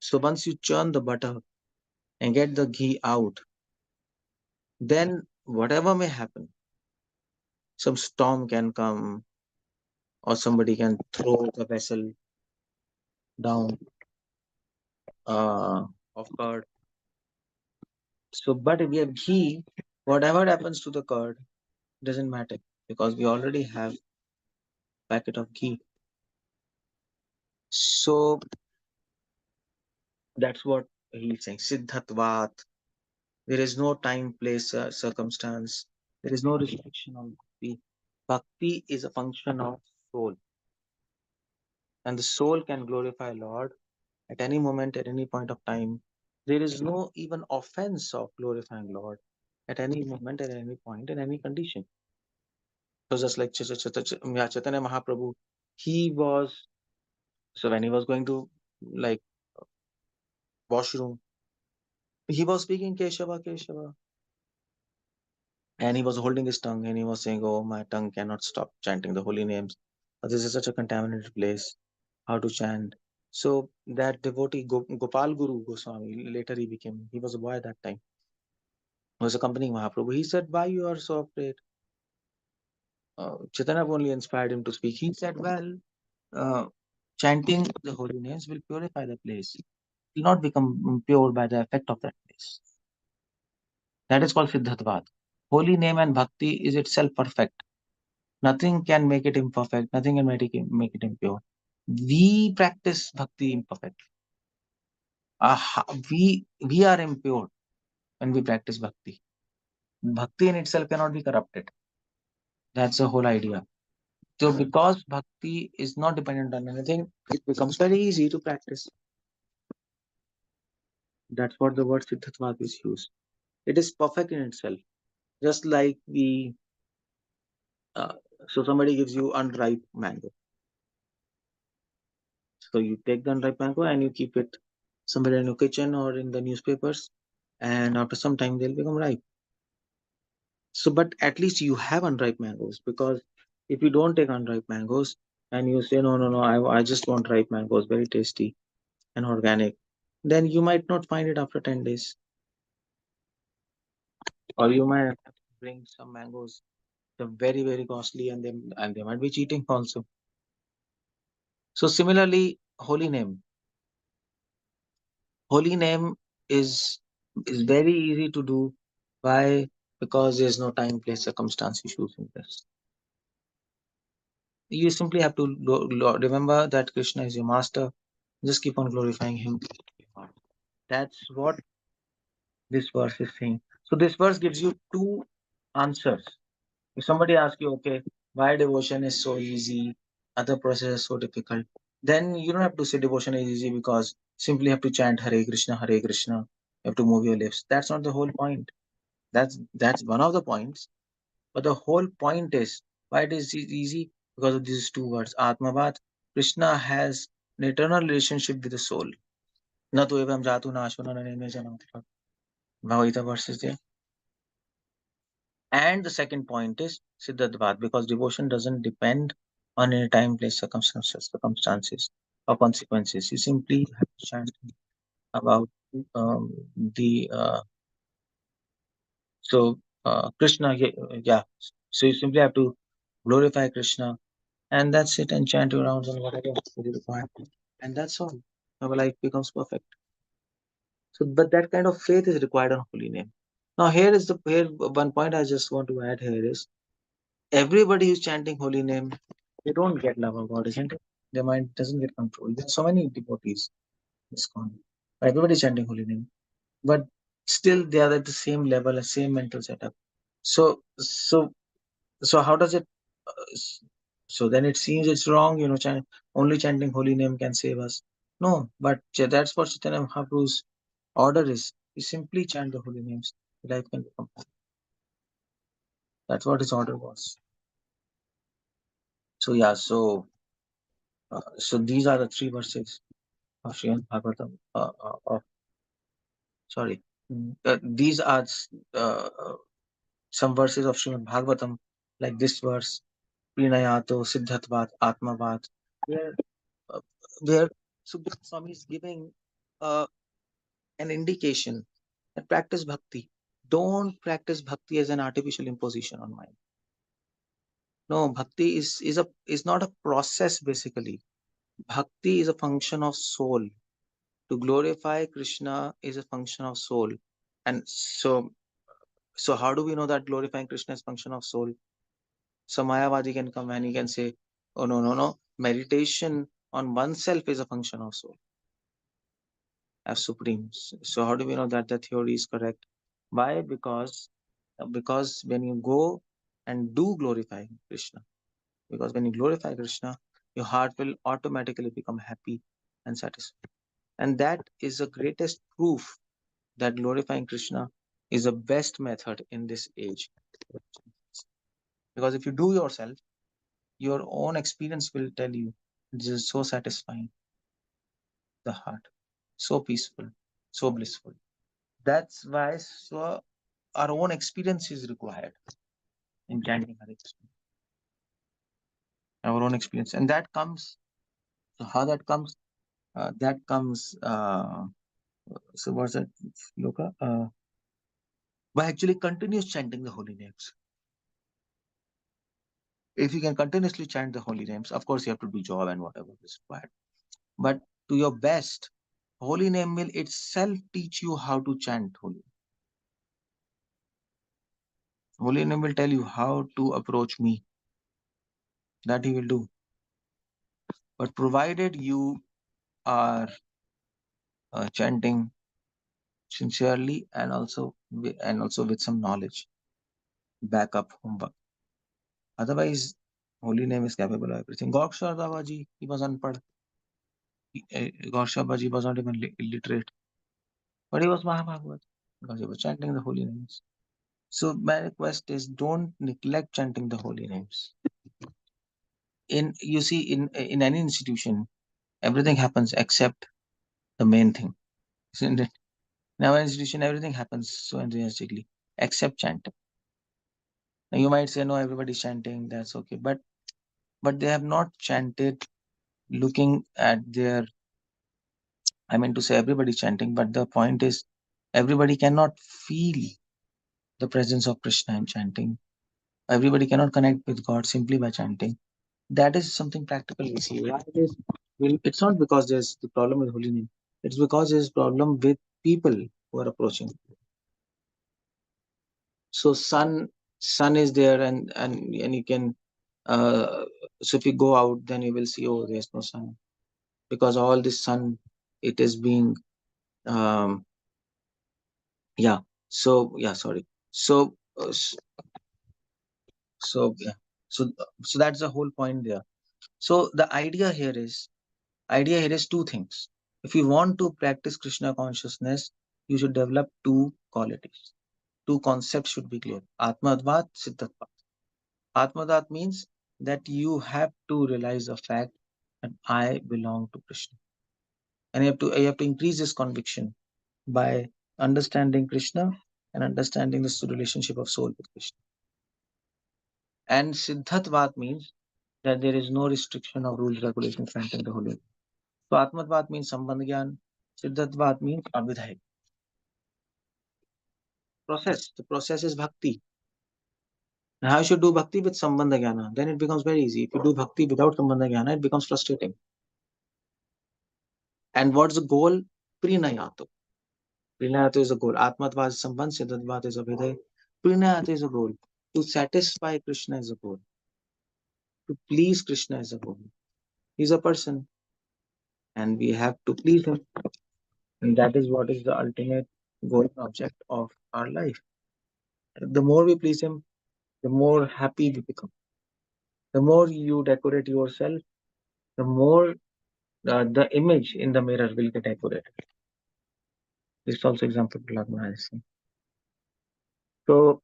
so once you churn the butter and get the ghee out, then whatever may happen, some storm can come, or somebody can throw the vessel down of curd. So, but if we have ghee, whatever happens to the curd doesn't matter because we already have packet of ghee. So that's what he's saying. Siddhatvat. There is no time, place, circumstance. There is no restriction on bhakti. Bhakti is a function of soul. And the soul can glorify Lord at any moment, at any point of time. There is no even offense of glorifying Lord at any moment, at any point, in any condition. So just like Chaitanya Mahaprabhu, he was, so when he was going to like washroom, he was speaking Keshava, Keshava. And he was holding his tongue and he was saying, oh, my tongue cannot stop chanting the holy names. This is such a contaminated place. How to chant? So that devotee, Gopal Guru Goswami, later he was a boy at that time, was accompanying Mahaprabhu. He said, why you are so afraid? Chaitanya only inspired him to speak. He said, well, chanting the holy names will purify the place. It will not become pure by the effect of that place. That is called Siddhatvad. Holy name and bhakti is itself perfect. Nothing can make it imperfect. Nothing can make it impure. We practice bhakti imperfectly. We are impure when we practice bhakti. Bhakti in itself cannot be corrupted. That's the whole idea. So because bhakti is not dependent on anything, it becomes very easy to practice. That's what the word Siddhatvad is used. It is perfect in itself. Just like so somebody gives you unripe mango. So you take the unripe mango and you keep it somewhere in your kitchen or in the newspapers, and after some time they'll become ripe. So, but at least you have unripe mangoes, because if you don't take unripe mangoes and you say, no, I just want ripe mangoes, very tasty and organic, then you might not find it after 10 days. Or you might have to bring some mangoes, they're very, very costly, and they might be cheating also. So similarly, holy name. Holy name is very easy to do. Why? Because there's no time, place, circumstance issues in this. You simply have to remember that Krishna is your master. Just keep on glorifying him. That's what this verse is saying. So this verse gives you two answers. If somebody asks you, okay, why devotion is so easy, other process is so difficult, then you don't have to say devotion is easy because simply have to chant Hare Krishna, Hare Krishna. You have to move your lips. That's not the whole point. That's one of the points. But the whole point is, why it is easy? Because of these two words, Atmavad. Krishna has an eternal relationship with the soul. Na tu evam jatu na ashvana na neme jana. Bhagavad Gita verse is there. And the second point is Siddhartvad, because devotion doesn't depend on any time, place, circumstances or consequences. You simply have to chant about the Krishna, yeah. So you simply have to glorify Krishna, and that's it, and chant your rounds and whatever is required, and that's all. Our life becomes perfect. So, but that kind of faith is required on holy name. Now, here one point I just want to add here is everybody who's chanting holy name, they don't get love of God, isn't it? Their mind doesn't get control. There are so many devotees ISKCON. Everybody's chanting holy name, but still they are at the same level, the same mental setup. So how does it? So then it seems it's wrong, only chanting holy name can save us. No, but that's what Chaitanya Mahaprabhu's order is. You simply chant the holy names. Life can become happy. That's what his order was. So yeah, so these are the 3 verses of Srimad Bhagavatam. These are some verses of Srimad Bhagavatam, like this verse, Prinayato, Siddhatvat, Atmavat, where Subhadra Swami is giving an indication that practice bhakti. Don't practice bhakti as an artificial imposition on mind. No, bhakti is not a process basically. Bhakti is a function of soul. To glorify Krishna is a function of soul. And so how do we know that glorifying Krishna is function of soul? So Mayavadi can come and he can say, oh no. Meditation on oneself is a function of soul as supreme. So how do we know that the theory is correct? Why? Because when you go and do glorify Krishna, because when you glorify Krishna, your heart will automatically become happy and satisfied. And that is the greatest proof that glorifying Krishna is the best method in this age. Because if you do yourself, your own experience will tell you this is so satisfying, the heart, so peaceful, so blissful. That's why our own experience is required in chanting Hare Krishna. Our own experience. And that comes, so how that comes? So what's that, Loka? By actually continuous chanting the holy names. If you can continuously chant the holy names, of course you have to do job and whatever is required. But to your best, holy name will itself teach you how to chant holy. Holy name will tell you how to approach me. That he will do. But provided you are chanting sincerely and also with some knowledge, backup homework. Otherwise, holy name is capable of everything. Goksha Davaji, he was unpad. Goksha Baji was not even illiterate, but he was Mahabhagavat because he was chanting the holy names. So my request is, don't neglect chanting the holy names. In any institution, everything happens except the main thing, isn't it? In our institution, everything happens so enthusiastically except chanting. Now you might say, no, everybody's chanting, that's okay, but they have not chanted looking at their, I mean to say everybody chanting, but the point is everybody cannot feel the presence of Krishna in chanting. Everybody cannot connect with God simply by chanting. That is something practical we see. It's not because there's the problem with holy name. It's because there's problem with people who are approaching. So sun is there and you can so if you go out, then you will see, oh, there's no sun, because all this sun, it is being yeah so yeah sorry so so yeah so that's the whole point there. So the idea here is two things. If you want to practice Krishna consciousness, you should develop 2 qualities. 2 concepts should be clear: Atmadvat, Siddhatvat. Atmadvat means that you have to realize the fact that I belong to Krishna, and you have to increase this conviction by understanding Krishna and understanding this relationship of soul with Krishna. And Siddhatvat means that there is no restriction of rules, regulations, chanting the holy name. So Atmatvat means Sambandh Gyan. Siddhatvat means Abhidhay. Process. The process is bhakti. And how you should do bhakti with Sambandha Jnana? Then it becomes very easy. If you do bhakti without Sambandha Jnana, it becomes frustrating. And what's the goal? Prinayato. Prinayato is the goal. Atmatvat is Sambandh, Siddhatvat is Abhidhay. Prinayato is a goal. To satisfy Krishna is a goal. To please Krishna is a goal. He's a person. And we have to please him. And that is what is the ultimate goal and object of our life. The more we please him, the more happy we become. The more you decorate yourself, the more the image in the mirror will get accurate. This is also example Prahlad Maharaj is saying. So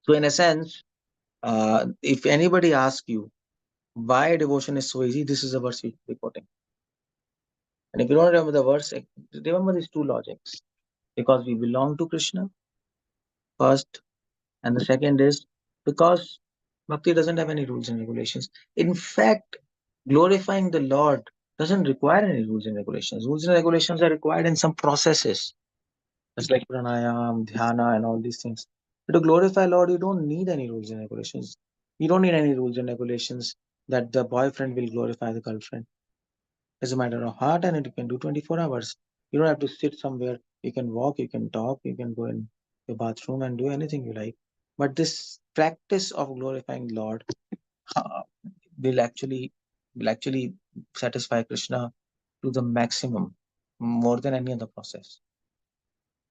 in a sense, if anybody asks you why devotion is so easy, this is a verse we're quoting. And if you don't remember the verse, remember these two logics. Because we belong to Krishna, first, and the second is because bhakti doesn't have any rules and regulations. In fact, glorifying the Lord doesn't require any rules and regulations. Rules and regulations are required in some processes. It's like pranayam, dhyana, and all these things. But to glorify Lord, you don't need any rules and regulations. You don't need any rules and regulations that the boyfriend will glorify the girlfriend. It's a matter of heart, and it can do 24 hours. You don't have to sit somewhere. You can walk, you can talk, you can go in the bathroom and do anything you like. But this practice of glorifying Lord will actually satisfy Krishna to the maximum, more than any other process.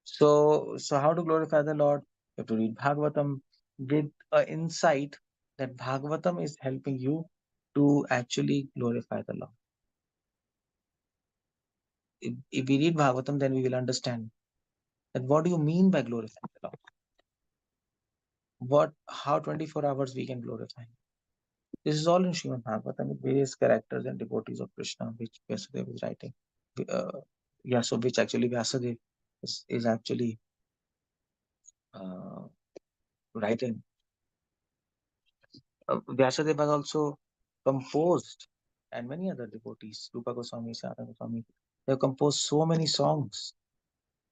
So how to glorify the Lord? You have to read Bhagavatam with an insight that Bhagavatam is helping you to actually glorify the Lord. If we read Bhagavatam, then we will understand that what do you mean by glorifying the Lord? How 24 hours we can glorify Him. This is all in Srimad Bhagavatam with various characters and devotees of Krishna, which Vyasadeva is writing. So which actually Vyasadeva is actually writing. Vyasadeva has also composed, and many other devotees, Rupa Goswami, Sanatana Goswami, they have composed so many songs,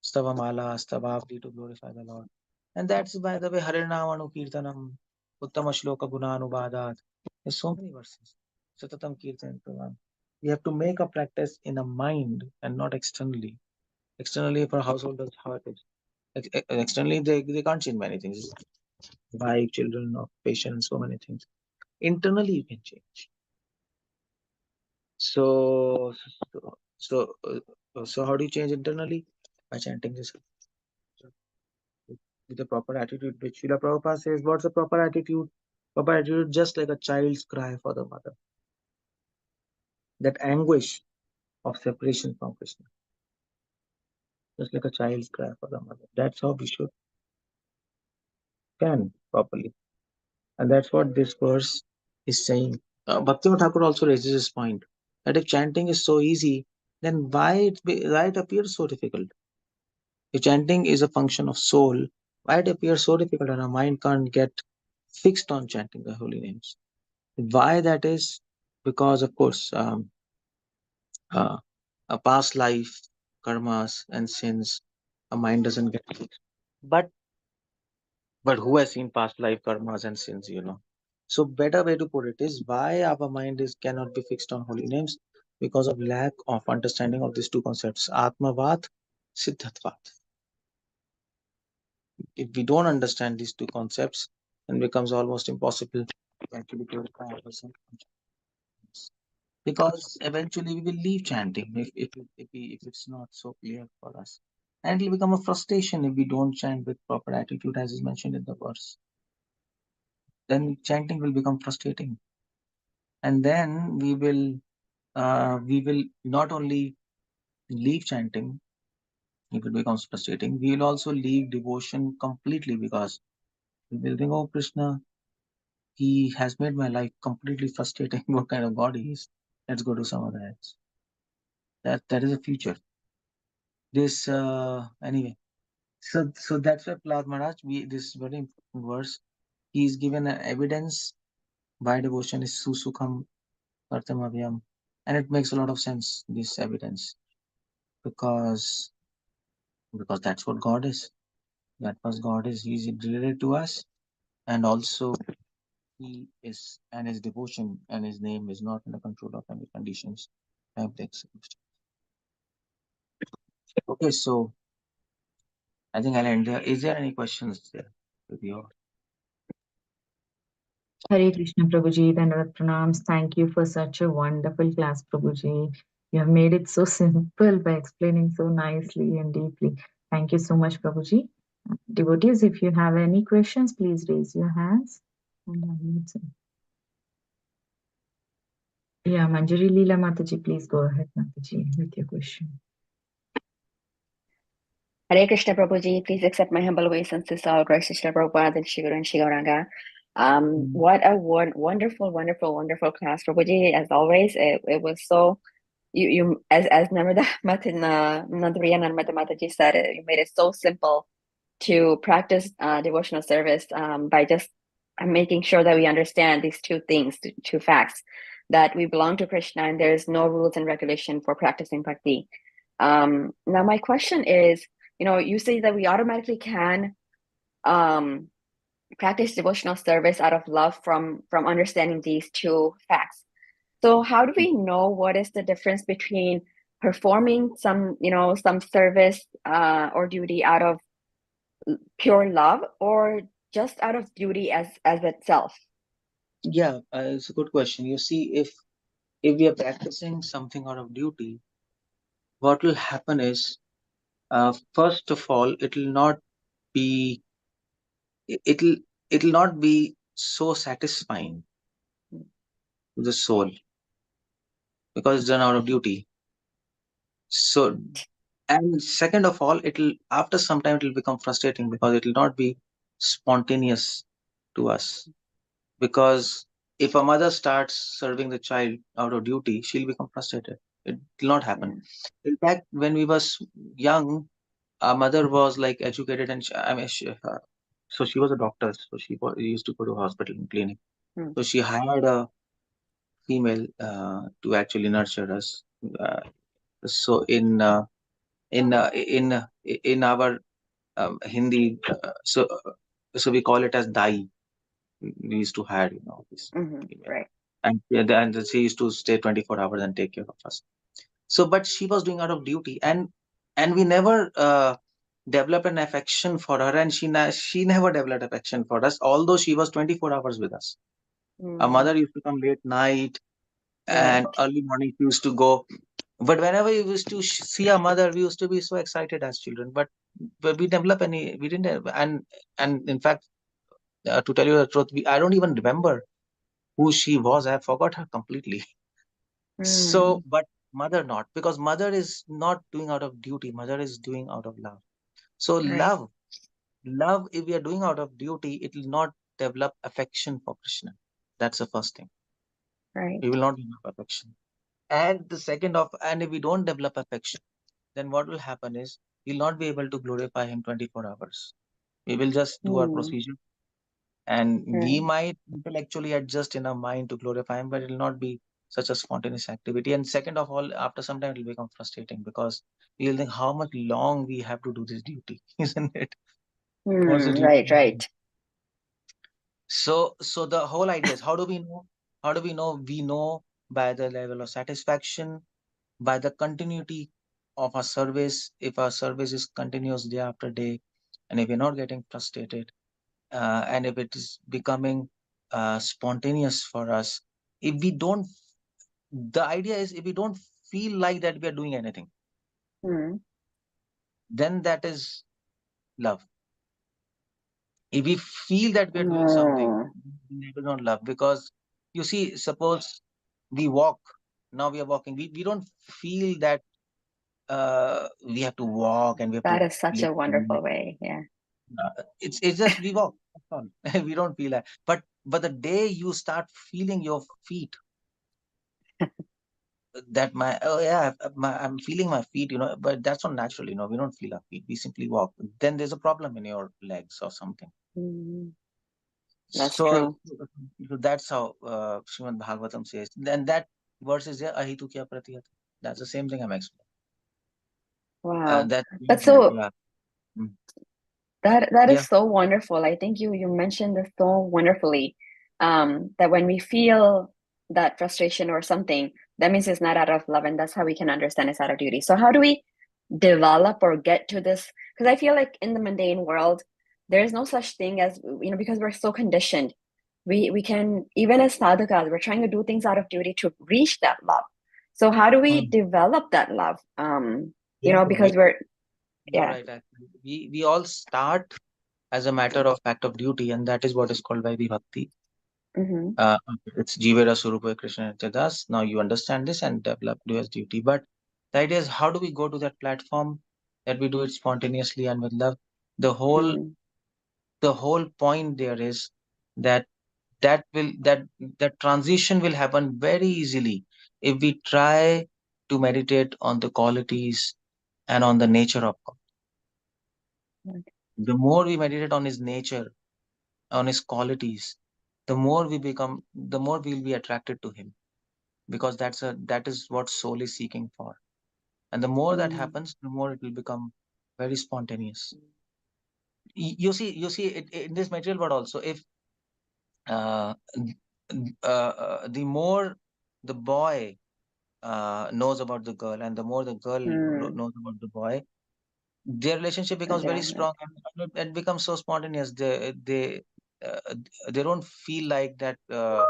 Stavamala, Stavavdi, to glorify the Lord. And that's, by the way, Harinamanu Kirtanam, Uttama Shloka Gunanubadat. There's so many verses. Satatam Kirtan Pravam. We have to make a practice in a mind and not externally. Externally, for householders, how it is. Externally, they can't change many things. Wife, children, patients, so many things. Internally, you can change. So how do you change internally? By chanting this with the proper attitude, which Srila Prabhupada says. What's the proper attitude? Proper attitude, just like a child's cry for the mother. That anguish of separation from Krishna. Just like a child's cry for the mother. That's how we should can properly. And that's what this verse is saying. Bhaktivinoda Thakur also raises this point that if chanting is so easy, then why it appears so difficult? If chanting is a function of soul, why it appears so difficult and our mind can't get fixed on chanting the holy names? Why that is? Because, of course, a past life, karmas, and sins, a mind doesn't get fixed. But who has seen past life, karmas, and sins, So better way to put it is why our mind cannot be fixed on holy names, because of lack of understanding of these two concepts, Atmavat, Siddhatvat. If we don't understand these two concepts, then it becomes almost impossible to actually purify ourselves. Because eventually we will leave chanting if it's not so clear for us. And it will become a frustration if we don't chant with proper attitude, as is mentioned in the verse. Then chanting will become frustrating. And then we will not only leave chanting, if it becomes frustrating, we will also leave devotion completely, because we will think, oh, Krishna, he has made my life completely frustrating. What kind of God he is? Let's go to some other else. That is a future. This anyway. So that's why Prahlad Maharaj, this very important verse, he's given an evidence why devotion is susukham kartamavyam, and it makes a lot of sense, this evidence, because that's what God is. That was God is. He's related to us, and also he is, and his devotion and his name is not in the control of any conditions. I have to accept. Okay, so I think I'll end there. Is there any questions there with you? Hare Krishna, Prabhuji, Dhanavad Pranams. Thank you for such a wonderful class, Prabhuji. You have made it so simple by explaining so nicely and deeply. Thank you so much, Prabhuji. Devotees, if you have any questions, please raise your hands. Yeah, Manjari Leela Mataji, please go ahead, Mataji, with your question. Hare Krishna Prabhuji, please accept my humble obeisances, all glories to Srila Prabhupada and Shri Guru and Shri Gauranga. What a wonderful, wonderful, wonderful class, Prabhuji. As always, it was so, you as Narmada Nandapriya Narmada Mataji said, you made it so simple to practice devotional service by just making sure that we understand these two things, two facts, that we belong to Krishna and there's no rules and regulation for practicing bhakti. Now my question is, you say that we automatically can practice devotional service out of love from understanding these two facts. So how do we know what is the difference between performing some service or duty out of pure love or just out of duty as itself? Yeah, it's a good question. You see, if we are practicing something out of duty, what will happen is, first of all, it'll not be so satisfying to the soul because it's done out of duty. So, and second of all, after some time it'll become frustrating because it'll not be spontaneous to us. Because if a mother starts serving the child out of duty, she'll become frustrated. It will not happen. In fact, when we was young, our mother was like educated, and so she was a doctor. So she used to go to hospital and clinic. So she hired a female to actually nurture us. So in our Hindi, so we call it as dai. We used to hire, this female. Right. And she used to stay 24 hours and take care of us. So, but she was doing out of duty, and we never developed an affection for her, and she never developed affection for us, although she was 24 hours with us. Our mother used to come late night, and early morning she used to go. But whenever we used to see our mother, we used to be so excited as children. But we didn't have, and in fact, to tell you the truth, I don't even remember who she was. I forgot her completely. So, but mother not, because mother is not doing out of duty. Mother is doing out of love. So love, if we are doing out of duty, it will not develop affection for Krishna. That's the first thing. Right. We will not develop affection. And the second and if we don't develop affection, then what will happen is we'll not be able to glorify him 24 hours. We will just do our procedure, and we might intellectually adjust in our mind to glorify him, but it will not be such a spontaneous activity. And second of all, after some time, it will become frustrating because we'll think how much long we have to do this duty, isn't it? Right. So the whole idea is, how do we know? We know by the level of satisfaction, by the continuity of our service. If our service is continuous day after day, and if we're not getting frustrated, and if it is becoming spontaneous for us, if we don't, the idea is, if we don't feel like that we are doing anything, then that is love. If we feel that we are doing something, it is not love. Because you see, suppose we walk, now we are walking, we don't feel that we have to walk and we have That to is such a wonderful way. Yeah. It's just we walk. That's all. We don't feel that. But the day you start feeling your feet, that I'm feeling my feet, but that's not natural, we don't feel our feet, we simply walk. Then there's a problem in your legs or something. That's So true. that's how Srimad Bhagavatam says. Then that verse is there, ahitu kya pratiyat. That's the same thing I'm explaining. Wow. That But so yeah. Mm. that Yeah. is so wonderful. I think you mentioned this so wonderfully. That when we feel that frustration or something, that means it's not out of love, and that's how we can understand it's out of duty. So how do we develop or get to this? Because I feel like in the mundane world, there is no such thing as, because we're so conditioned. We can, even as sadhakas, we're trying to do things out of duty to reach that love. So how do we develop that love? Because You're yeah. right. Actually, we all start as a matter of fact of duty, and that is what is called Vaidhi Bhakti. It's Jivera Surupa Krishna Chadas. Now you understand this and develop do as duty. But the idea is, how do we go to that platform that we do it spontaneously and with love? The whole point there is that that transition will happen very easily if we try to meditate on the qualities and on the nature of God. The more we meditate on his nature, on his qualities, the more we'll be attracted to him, because that is what soul is seeking for. And the more that happens, the more it will become very spontaneous. You see it in this material world also. If the more the boy knows about the girl, and the more the girl knows about the boy, their relationship becomes very strong, and it becomes so spontaneous. They don't feel like that. So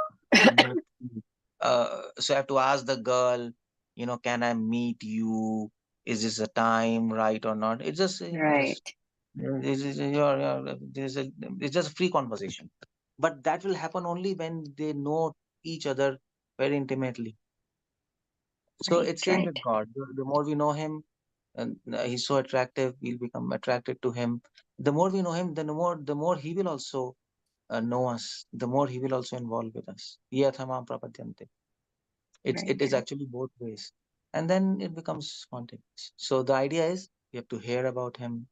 I have to ask the girl, can I meet you? Is this a time right or not? It's just Right. it's just a free conversation. But that will happen only when they know each other very intimately. So it's same with God. The more we know him, and he's so attractive, we'll become attracted to him. The more we know him, the more he will also know us. The more he will also involve with us. Yathamam prapadyante. It is actually both ways, and then it becomes spontaneous. So the idea is, we have to hear about him,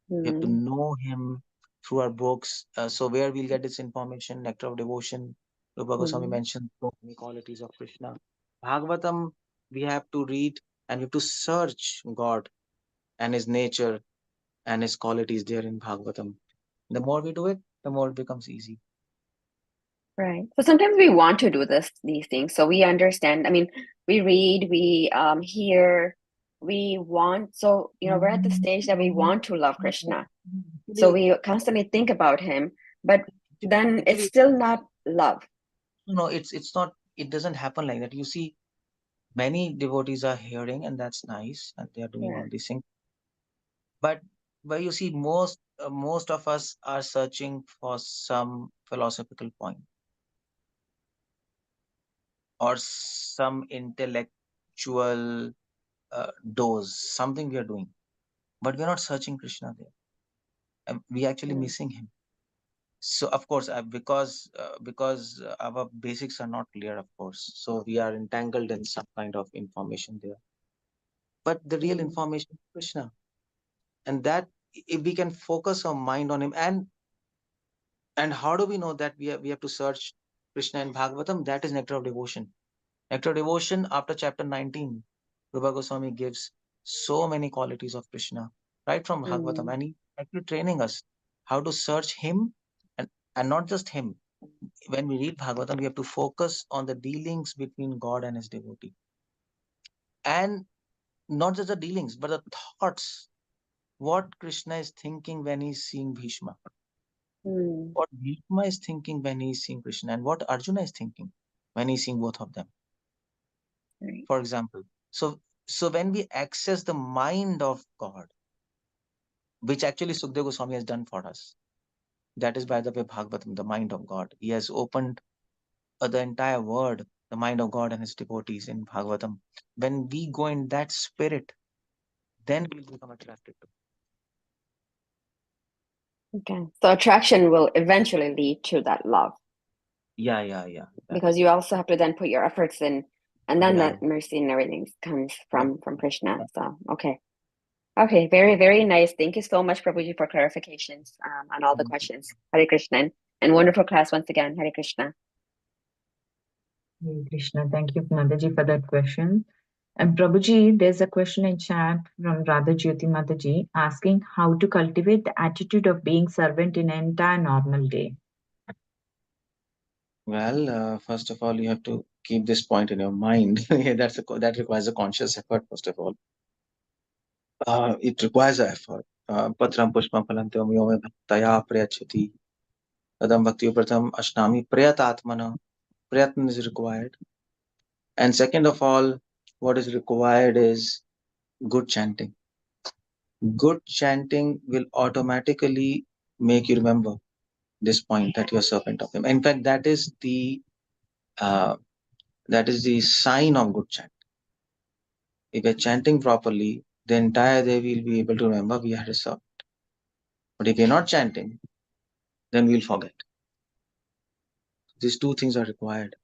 we have to know him through our books. So where we'll get this information? Nectar of Devotion. Rupa Goswami mentioned so many qualities of Krishna. Bhagavatam, we have to read, and we have to search God and his nature and his qualities there in Bhagavatam. The more we do it, the more it becomes easy. Right. So sometimes we want to do these things. So we understand. I mean, we read, we hear, we want. So, we're at the stage that we want to love Krishna. So we constantly think about him, but then it's still not love. No, it's not. It doesn't happen like that. You see, many devotees are hearing, and that's nice, and they are doing all these things. But you see, most of us are searching for some philosophical point or some intellectual dose, something we are doing, but we are not searching Krishna there, and we actually missing him. So of course, because our basics are not clear, of course, so we are entangled in some kind of information there. But the real information is Krishna, and that if we can focus our mind on him, and how do we know that we have to search Krishna in Bhagavatam? That is Nectar of Devotion. Nectar of Devotion, after chapter 19, Rupa Goswami gives so many qualities of Krishna right from Bhagavatam, and he actually training us how to search him, and not just him. When we read Bhagavatam, we have to focus on the dealings between God and his devotee. And not just the dealings, but the thoughts. What Krishna is thinking when he's seeing Bhishma. What Bhishma is thinking when he's seeing Krishna, and what Arjuna is thinking when he's seeing both of them. For example. So when we access the mind of God, which actually Sukadeva Goswami has done for us, that is by the way Bhagavatam, the mind of God. He has opened the entire world, the mind of God and his devotees in Bhagavatam. When we go in that spirit, then we become attracted to. Okay. So attraction will eventually lead to that love. Yeah. Because you also have to then put your efforts in, and then that mercy and everything comes from Krishna. So okay, very, very nice. Thank you so much, Prabhuji, for clarifications on all the questions. Hare Krishna. And wonderful class once again. Hare Krishna. Hare Krishna. Thank you, Mataji, for that question. And Prabhuji, there's a question in chat from Radha Jyoti Mataji asking how to cultivate the attitude of being servant in an entire normal day. Well, first of all, you have to keep this point in your mind. That requires a conscious effort, first of all. It requires an effort. Patram pushpam phalantyam yo me bhaktaya prayachati. Tadam bhakti pratham ashnami prayatatmana. Prayatna is required. And second of all, what is required is good chanting. Good chanting will automatically make you remember this point that you're servant of him. In fact, that is the sign of good chant. If we're chanting properly, the entire day we'll be able to remember we are a servant. But if we're not chanting, then we'll forget. These two things are required.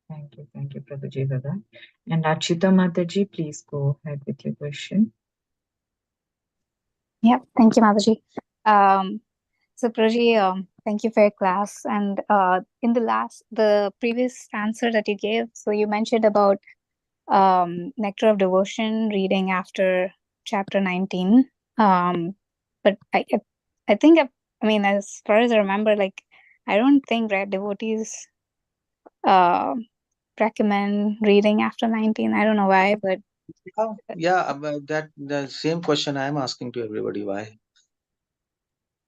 Thank you, Prabhuji, for that. And Achita Mataji, please go ahead with your question. Yeah, thank you, Mataji. So, Prabhuji, thank you for your class. And in the previous answer that you gave, so you mentioned about Nectar of Devotion reading after chapter 19. But I think, I mean, as far as I remember, like, I don't think devotees recommend reading after 19. I don't know why, but Yeah, that the same question I'm asking to everybody. Why?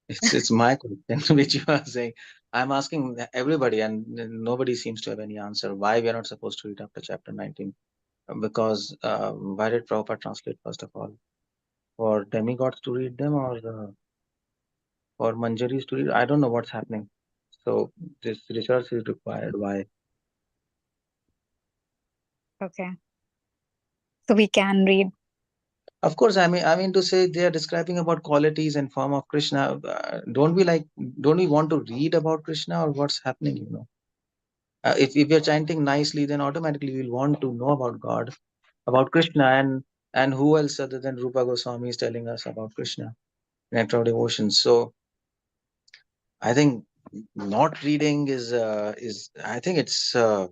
It's my question which you are saying. I'm asking everybody, and nobody seems to have any answer. Why we are not supposed to read after chapter 19? Because why did Prabhupada translate first of all? For demigods to read them, or for manjaris to read? I don't know what's happening. So this research is required. Why? okay. So we can read. Of course, I mean to say they are describing about qualities and form of Krishna. Don't we want to read about Krishna or what's happening? If we are chanting nicely, then automatically we'll want to know about God, about Krishna, and who else other than Rupa Goswami is telling us about Krishna, nectar of devotion. So I think not reading is I think it's a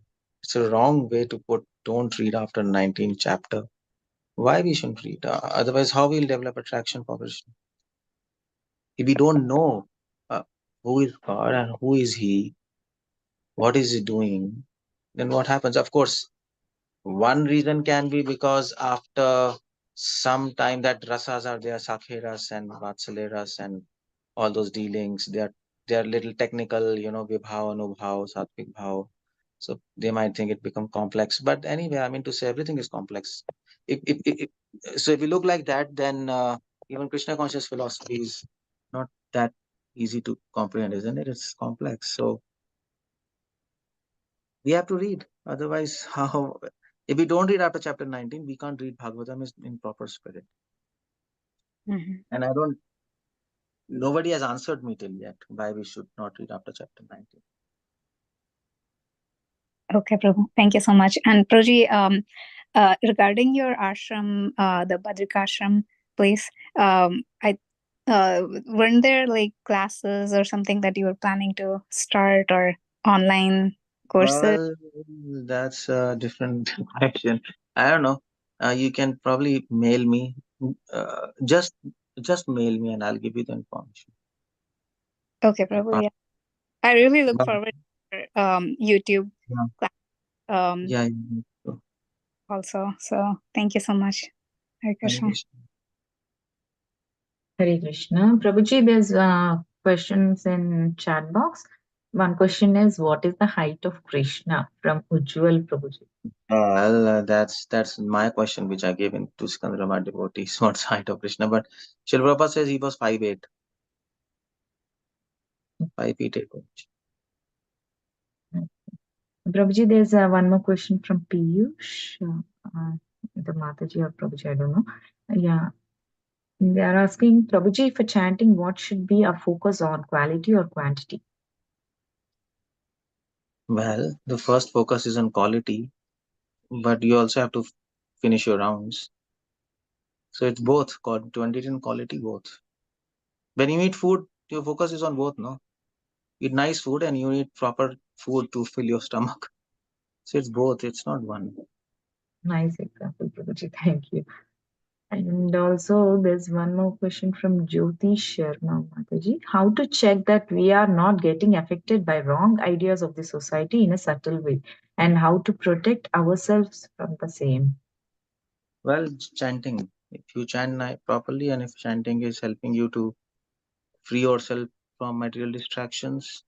wrong way to put. Don't read after 19th chapter. Why we shouldn't read? Otherwise, how we'll develop attraction for Krishna? If we don't know who is God and who is He, what is He doing, then what happens? Of course, one reason can be because after some time that rasas are there, sakheras and vatsaleras and all those dealings, they are little technical, vibhav, anubhav, satvik bhav. So they might think it become complex. But anyway, I mean to say everything is complex. So if you look like that, then even Krishna conscious philosophy is not that easy to comprehend, isn't it? It's complex. So we have to read. Otherwise, how? If we don't read after chapter 19, we can't read Bhagavatam in proper spirit. Mm-hmm. And nobody has answered me till yet why we should not read after chapter 19. Okay, Prabhu. Thank you so much. And Prabhuji, regarding your ashram, the Badrikashram place, weren't there like classes or something that you were planning to start or online courses? Well, that's a different question. I don't know. You can probably mail me. Just mail me and I'll give you the information. Okay, Prabhu. Yeah, I really look But- forward to YouTube Yeah. class Yeah. also. So thank you so much. Hare Krishna. Hare Krishna. Prabhuji, there's questions in chat box. One question is, what is the height of Krishna? From Ujjwal Prabhuji. Well, that's my question, which I gave in to Sikandrama devotees. What's height of Krishna? But Srila Prabhupada says he was 5'8", 5 feet 8 inch. Prabhuji, there's one more question from Piyush. The Mataji or Prabhuji, I don't know. Yeah. They are asking, Prabhuji, for chanting, what should be a focus on, quality or quantity? Well, the first focus is on quality, but you also have to finish your rounds. So it's both quantity and quality, both. When you eat food, your focus is on both, no? Eat nice food and you eat proper food to fill your stomach. So it's both, it's not one. Nice example, Prabhuji. Thank you. And also, there's one more question from Jyoti Sharma Mataji. How to check that we are not getting affected by wrong ideas of the society in a subtle way, and how to protect ourselves from the same? Well, chanting. If you chant properly and if chanting is helping you to free yourself from material distractions,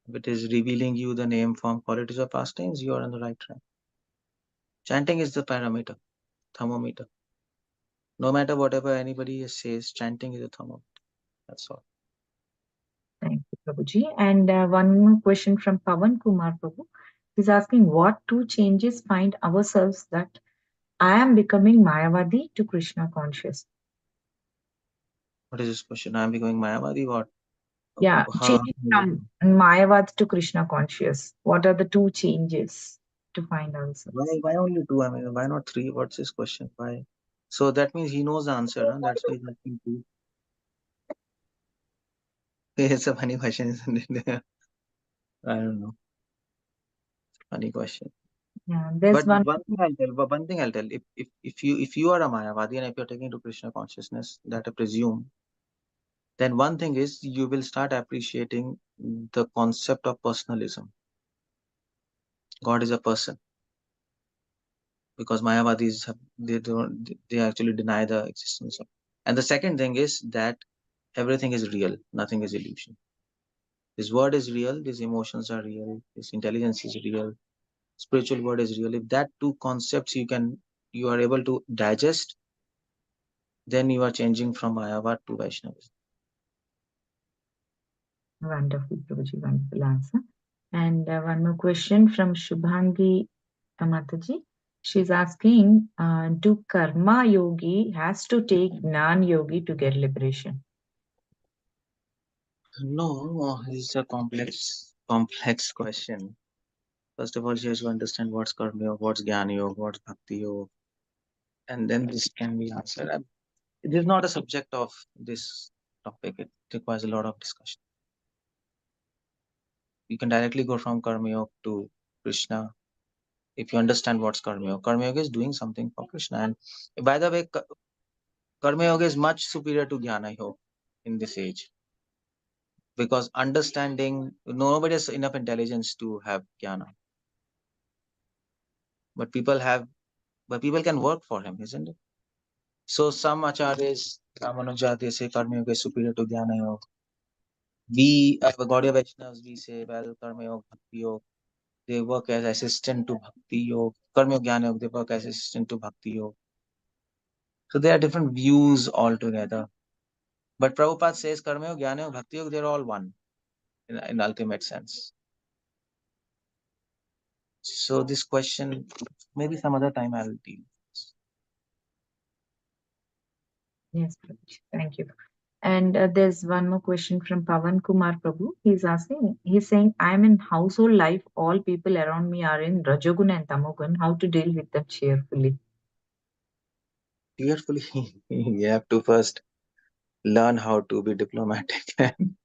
if it is revealing you the name, form, qualities, or pastimes, you are on the right track. Chanting is the parameter, thermometer. No matter whatever anybody says, chanting is a thermometer. That's all. Thank you, Prabhuji. And one more question from Pavan Kumar Prabhu. He's asking, what two changes find ourselves that I am becoming Mayavadi to Krishna conscious? What is this question? I am becoming Mayavadi. What? Yeah, How? changing from Mayavad to Krishna conscious. What are the two changes to find ourselves? Why only two? I mean, why not three? What's his question? Why? So that means he knows the answer. Huh? That's why he's asking two. It's a funny question, isn't it? I don't know. Funny question. Yeah, there's But one. one thing I'll tell. But one thing I'll tell. If you are a Mayavadi and if you're taking to Krishna consciousness, that I presume, then one thing is you will start appreciating the concept of personalism. God is a person, because Mayavadis they actually deny the existence of. And the second thing is that everything is real, nothing is illusion. This word is real, these emotions are real, this intelligence is real, spiritual word is real. If that two concepts you are able to digest, then you are changing from Mayavad to Vaishnavism. Wonderful, Prabhuji, wonderful answer. And one more question from Shubhangi Mataji. She's asking, do karma yogi has to take Jnana yogi to get liberation? No, this is a complex question. First of all, she has to understand what's karma yoga, what's jnana yoga, what's bhakti yoga, and then this can be answered. It is not a subject of this topic. It requires a lot of discussion. You can directly go from karma yoga to Krishna if you understand what's karma yoga. Karma yoga is doing something for Krishna, and by the way, karma yoga is much superior to jnana yoga in this age, because understanding, nobody has enough intelligence to have jnana, but people can work for him, isn't it? So some acharyas, Ramanuja, they say karma yoga is superior to jnana yoga. We, Gaudiya Vaishnavas, we say, well, karma yoga, bhakti yoga, they work as assistant to bhakti yoga. Karma yoga, jnana yoga, they work as assistant to bhakti yoga. So there are different views altogether. But Prabhupada says karma yoga, jnana yoga, bhakti yoga, they're all one in ultimate sense. So this question, maybe some other time I'll deal. Yes, Prabhuji, thank you. And there's one more question from Pavan Kumar Prabhu. He's saying, I'm in household life. All people around me are in Rajogun and Tamogun. How to deal with them cheerfully? Cheerfully, you have to first learn how to be diplomatic, and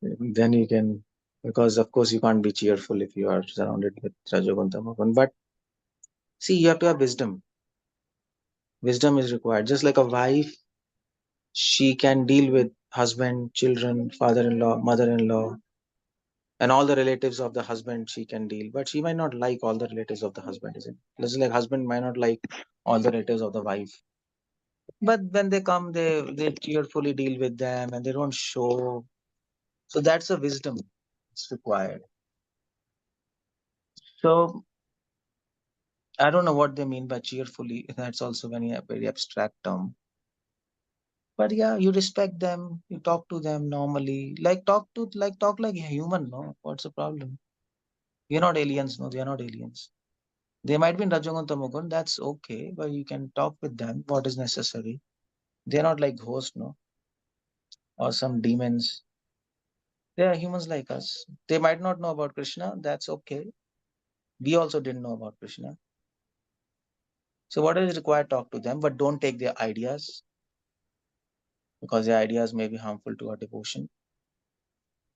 then you can, because of course you can't be cheerful if you are surrounded with Rajogun, Tamogun. But see, you have to have wisdom. Wisdom is required. Just like a wife, she can deal with husband, children, father-in-law, mother-in-law, and all the relatives of the husband she can deal, but she might not like all the relatives of the husband, is it? Just like husband might not like all the relatives of the wife. But when they come, they cheerfully deal with them and they don't show. So that's a wisdom it's required. So I don't know what they mean by cheerfully. That's also very abstract term. But yeah, you respect them, you talk to them normally, talk like a human. No, what's the problem? You're not aliens. No, they are not aliens. They might be in Rajogun Tamogun, that's okay, but you can talk with them what is necessary. They're not like ghosts, no, or some demons. They are humans like us. They might not know about Krishna, that's okay. We also didn't know about Krishna. So what is required, talk to them, but don't take their ideas. because the ideas may be harmful to our devotion.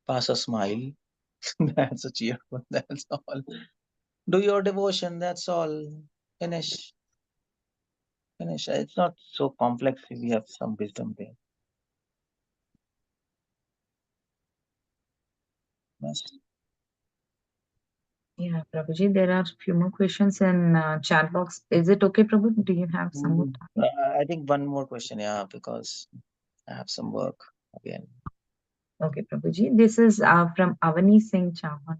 Pass a smile. That's a cheerful. That's all. Do your devotion. That's all. Finish. Finish. It's not so complex if we have some wisdom there. Yes. Yeah, Prabhuji, there are a few more questions in chat box. Is it okay, Prabhu? Do you have some more time? I think one more question, yeah, because I have some work again. Okay, Prabhuji. This is from Avani Singh Chauhan.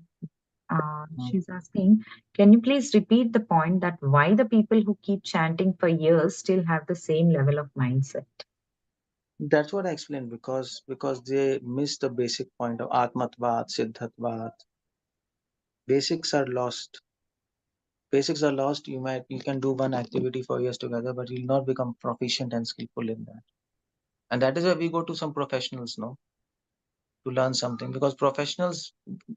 She's asking, can you please repeat the point that why the people who keep chanting for years still have the same level of mindset? That's what I explained, because they miss the basic point of Atmatvat, Siddhatvat. Basics are lost. Basics are lost. You can do one activity for years together, but you'll not become proficient and skillful in that. And that is why we go to some professionals, no, to learn something, because professionals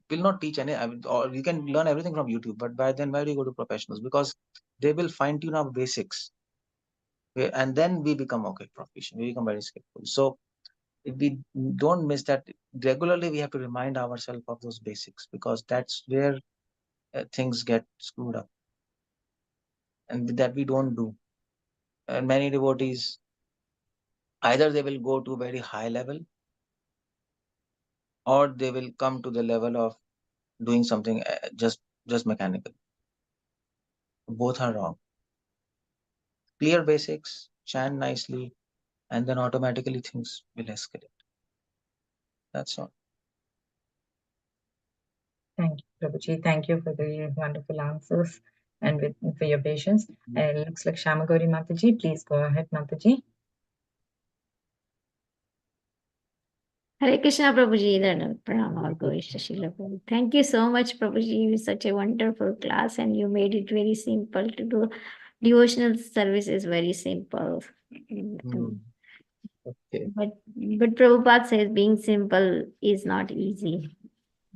will not teach any. Or you can learn everything from YouTube, but by then why do you go to professionals? Because they will fine tune our basics, and then we become proficient. We become very skillful. So if we don't miss that regularly, we have to remind ourselves of those basics, because that's where things get screwed up, and that we don't do. And many devotees, either they will go to a very high level, or they will come to the level of doing something just mechanical. Both are wrong. Clear basics, chant nicely, and then automatically things will escalate. That's all. Thank you, Prabhuji. Thank you for the wonderful answers and for your patience. Looks like Shamagori Mataji. Please go ahead, Mataji. Hare Krishna, Prabhuji. Pranam or Goishta Srila Prabhu. Thank you so much, Prabhuji. It was such a wonderful class, and you made it very simple to do. Devotional service is very simple. Okay. But Prabhupada says being simple is not easy,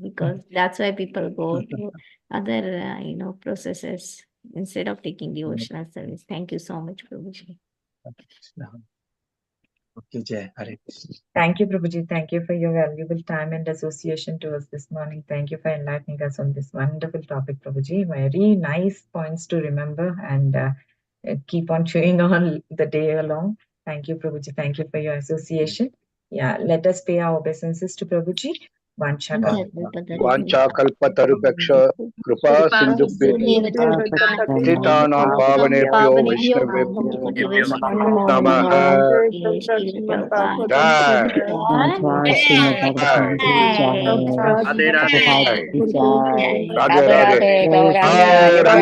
because that's why people go to other processes instead of taking devotional service. Thank you so much, Prabhuji. Okay, Jai. Hare Krishna. Thank you, Prabhuji. Thank you for your valuable time and association to us this morning. Thank you for enlightening us on this wonderful topic, Prabhuji. Very nice points to remember and keep on chewing on the day along. Thank you, Prabhuji. Thank you for your association. Yeah, let us pay our obeisances to Prabhuji. Vancha kalpatarupyaksha kripa sindhubhyo patitanam pavanebhyo vaishnavebhyo namaha. Jai. Radhe Radhe. Radhe Radhe.